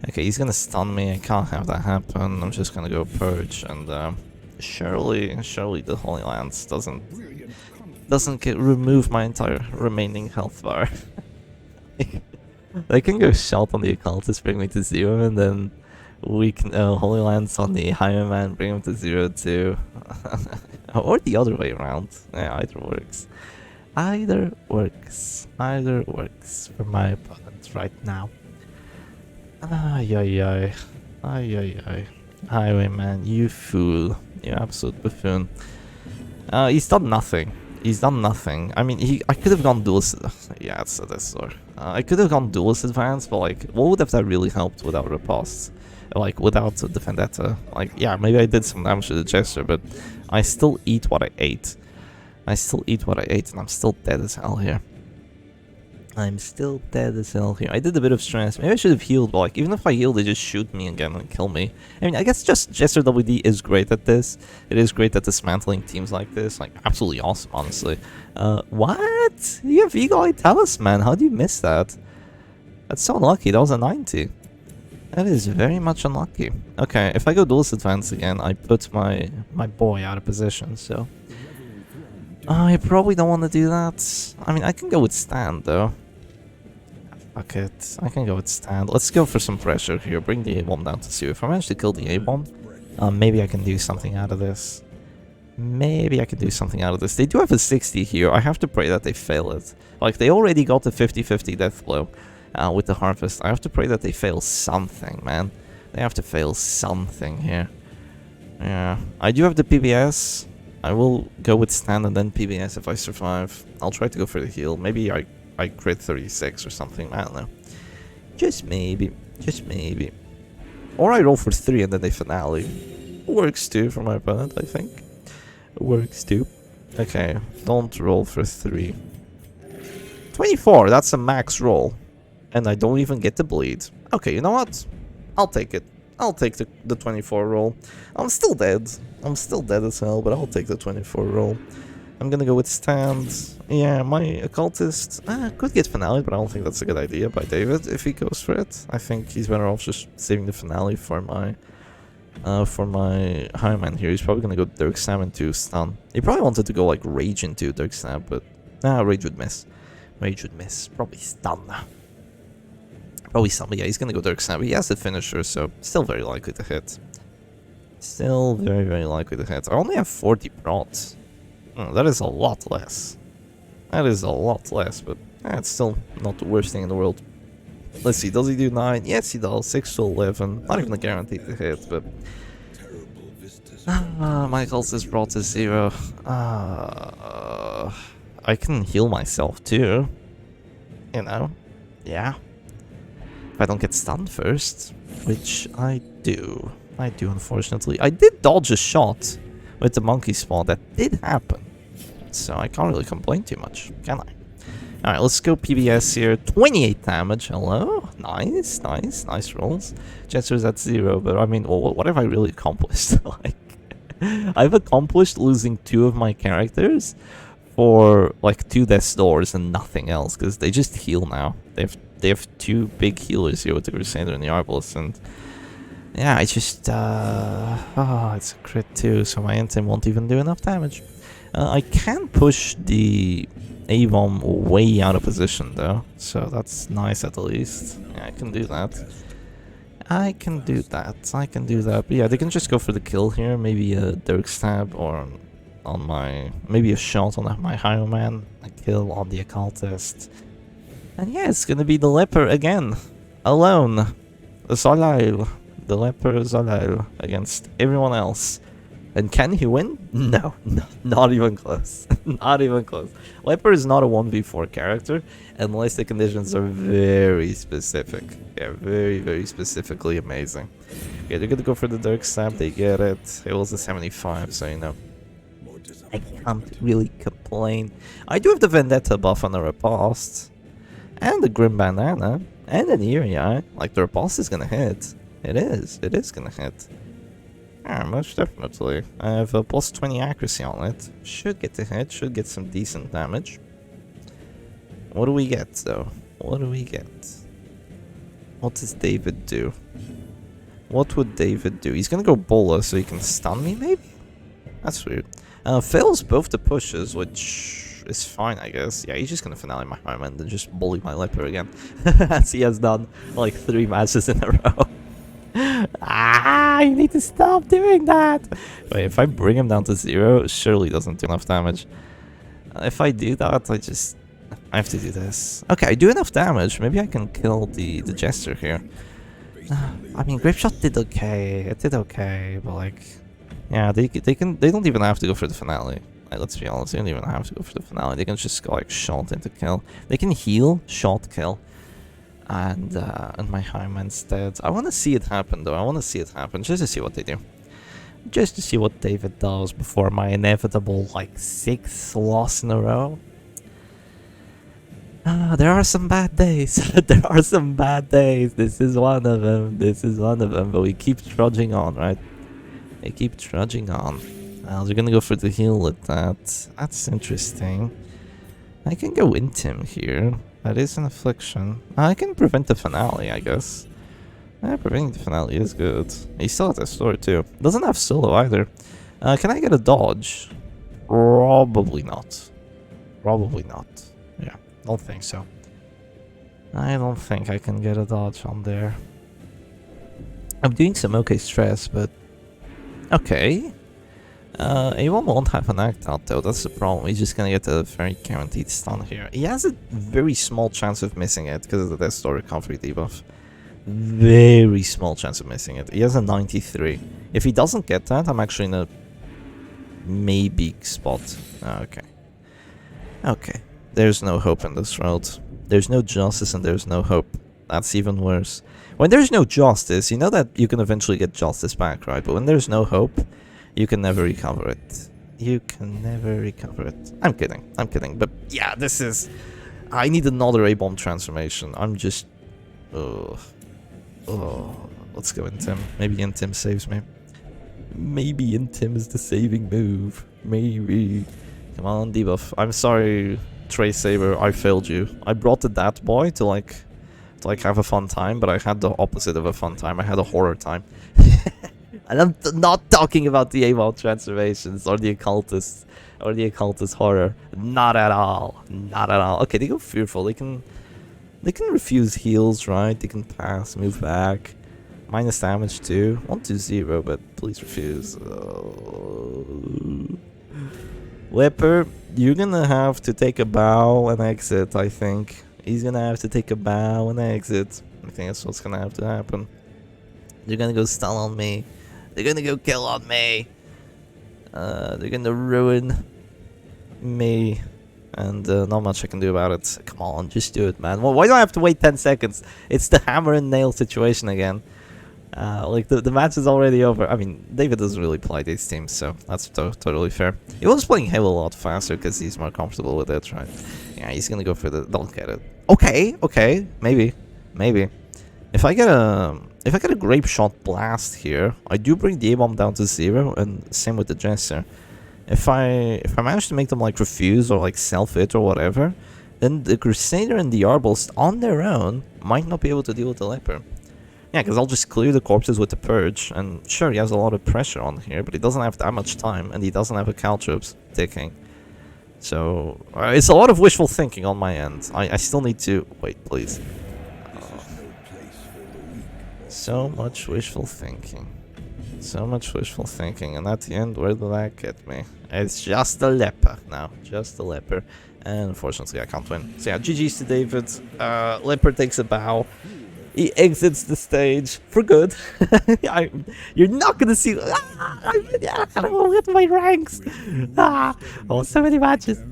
Okay, he's gonna stun me. I can't have that happen. I'm just gonna go Purge, and surely the Holy Lance doesn't remove my entire remaining health bar. They can go Shot on the Occultist, bring me to 0, and then we can Holy Lance on the Higher Man, bring him to 0 too. Or the other way around. Yeah, either works. Either works. Either works for my opponent right now. Ay ay ay. Ay ay ay. Highwayman, you fool. You absolute buffoon. He's done nothing. He's done nothing. I mean, I could have gone duelist. Yeah, it's a Destor. I could have gone duelist advance, but like, what would have that really helped without riposte? Like, without the Vendetta? Like, yeah, maybe I did some damage to the Jester, but I still eat what I ate. I still eat what I ate, and I'm still dead as hell here. I'm still dead as hell here. I did a bit of stress. Maybe I should have healed, but like, even if I heal, they just shoot me again and kill me. I mean, I guess just Jester WD is great at this. It is great at dismantling teams like this. Like, absolutely awesome, honestly. What? You have Eagle Eye Talisman. How do you miss that? That's so unlucky. That was a 90. That is very much unlucky. Okay, if I go duelist advance again, I put my boy out of position, so... I probably don't want to do that. I mean, I can go with stand, though. Fuck it. I can go with stand. Let's go for some pressure here. Bring the A-bomb down to 0. If I manage to kill the A-bomb, maybe I can do something out of this. Maybe I can do something out of this. They do have a 60 here. I have to pray that they fail it. Like, they already got the 50-50 death blow with the Harvest. I have to pray that they fail something, man. They have to fail something here. Yeah. I do have the PBS. I will go with stand and then PBS if I survive. I'll try to go for the heal. Maybe I crit 36 or something. I don't know. Just maybe. Just maybe. Or I roll for 3 and then they finale. Works too for my opponent, I think. Works too. Okay, don't roll for 3. 24, that's a max roll. And I don't even get to bleed. Okay, you know what? I'll take it. I'll take the 24 roll. I'm still dead. I'm still dead as hell, but I'll take the 24 roll. I'm gonna go with stand. Yeah, my occultist could get finale, but I don't think that's a good idea by David if he goes for it. I think he's better off just saving the finale for my High Man here. He's probably gonna go Dirk Stab into stun. He probably wanted to go like Rage into Dirk Stab, but Rage would miss. Rage would miss. Probably stun. Probably somebody. Yeah, he's gonna go Dirk Stab. He has the finisher, so still very likely to hit. Still very, very likely to hit. I only have 40 prots. That is a lot less. That is a lot less, but it's still not the worst thing in the world. Let's see, does he do 9? Yes, he does. 6 to 11. Not even a guarantee to hit, but... my health is brought to 0. I can heal myself too. You know? Yeah. If I don't get stunned first, which I do. I do, unfortunately. I did dodge a shot with the monkey spawn. That did happen. So I can't really complain too much, can I? Alright, let's go PBS here. 28 damage. Hello? Nice, nice, nice rolls. Jester's at 0, but I mean, well, what have I really accomplished? Like, I've accomplished losing 2 of my characters for like 2 death doors and nothing else, because they just heal now. They have 2 big healers here with the Crusader and the Arbalest, and yeah, I just it's a crit too, so my Intim won't even do enough damage. I can push the A-bomb way out of position though, so that's nice at least. Yeah, I can do that. I can do that. But yeah, they can just go for the kill here, maybe a Dirk Stab or on my, maybe a shot on my Higher Man, a kill on the Occultist. And yeah, it's gonna be the Leper again, alone, Zalail. The Leper Zalail against everyone else. And can he win? No, not even close. Not even close. Leper is not a 1v4 character unless the conditions are very specific. Yeah, very, very specifically amazing. Okay, they're gonna go for the Dirk Stab, they get it. It was a 75, so you know. I can't really complain. I do have the Vendetta buff on the Riposte. And the Grim Bandana. And an Eerie Eye. Like, the Riposte is gonna hit. It is gonna hit. Yeah, most definitely. I have a plus 20 accuracy on it. Should get the hit, should get some decent damage. What do we get, though? What do we get? What does David do? What would David do? He's gonna go Bola so he can stun me, maybe? That's weird. Fails both the pushes, which is fine, I guess. Yeah, he's just gonna finale my home and then just bully my Leper again. As he has done, like, 3 matches in a row. You need to stop doing that! Wait, if I bring him down to 0, surely doesn't do enough damage. If I do that, I have to do this. Okay, I do enough damage. Maybe I can kill the Jester here. I mean, Grapeshot did okay. It did okay, but like, yeah, they don't even have to go for the finale. Like, let's be honest, they don't even have to go for the finale. They can just go like shot into kill. They can heal, shot, kill, and my Heim instead. I want to see it happen though. I want to see it happen just to see what they do. Just to see what David does before my inevitable like 6th loss in a row. There are some bad days. There are some bad days. This is one of them. This is one of them. But we keep trudging on, right? We keep trudging on. Well, they're gonna go for the heal with that. That's interesting. I can go Intim here. That is an affliction. I can prevent the finale, I guess. Yeah, preventing the finale is good. He still has a sword too. Doesn't have solo either. Can I get a dodge? Probably not. Probably not. Yeah. Don't think so. I don't think I can get a dodge on there. I'm doing some okay stress, but... Okay. A1 won't have an act out though, that's the problem. He's just gonna get a very guaranteed stun here. He has a very small chance of missing it because of the Death Store recovery debuff. Very small chance of missing it. He has a 93. If he doesn't get that, I'm actually in a... maybe spot. Okay. Okay. There's no hope in this world. There's no justice and there's no hope. That's even worse. When there's no justice, you know that you can eventually get justice back, right? But when there's no hope, you can never recover it. You can never recover it. I'm kidding. I'm kidding. But yeah, this is... I need another A-bomb transformation. I'm just... Oh, let's go Intim. Maybe Intim saves me. Maybe Intim is the saving move. Maybe. Come on, debuff. I'm sorry... Trey Saber, I failed you. I brought the Dat Boy to like have a fun time, but I had the opposite of a fun time. I had a horror time. And I'm not talking about the AWOL transformations or the occultist horror. Not at all. Not at all. Okay, they go fearful. They can refuse heals, right? They can pass, move back. Minus damage too. 1-2-0, but please refuse. Leper, you're gonna have to take a bow and exit, I think. He's gonna have to take a bow and exit. I think that's what's gonna have to happen. They're gonna go stun on me. They're gonna go kill on me. They're gonna ruin me. And not much I can do about it. Come on, just do it, man. Well, why do I have to wait 10 seconds? It's the hammer and nail situation again. Like, the match is already over. I mean, David doesn't really play these teams, so that's totally fair. He was playing Halo a lot faster because he's more comfortable with it, right? Yeah, he's gonna go for the... Don't get it. Okay, okay, maybe. If I get a Grape Shot Blast here, I do bring the A-Bomb down to 0, and same with the Jester. If I manage to make them, like, refuse or, like, self-hit or whatever, then the Crusader and the Arbalist on their own might not be able to deal with the Leper. Yeah, because I'll just clear the corpses with the Purge, and sure, he has a lot of pressure on here, but he doesn't have that much time, and he doesn't have a Caltrops ticking. So, it's a lot of wishful thinking on my end. I still need to... Wait, please. So much wishful thinking. So much wishful thinking, and at the end, where did that get me? It's just a Leper now, just a Leper. And unfortunately, I can't win. So yeah, GG's to David. Leper takes a bow. He exits the stage for good. You're not gonna see. I don't know what my ranks. Oh, so many matches.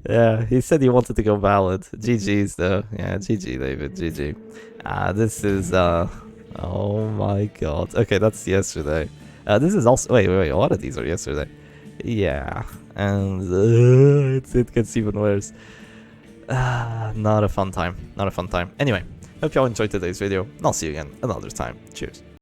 Yeah, he said he wanted to go valid. GG's though. Yeah, GG David. GG. This is oh my god. Okay, that's yesterday. This is also wait. A lot of these are yesterday. Yeah, and it gets even worse. Not a fun time. Not a fun time. Anyway, hope y'all enjoyed today's video, and I'll see you again another time. Cheers.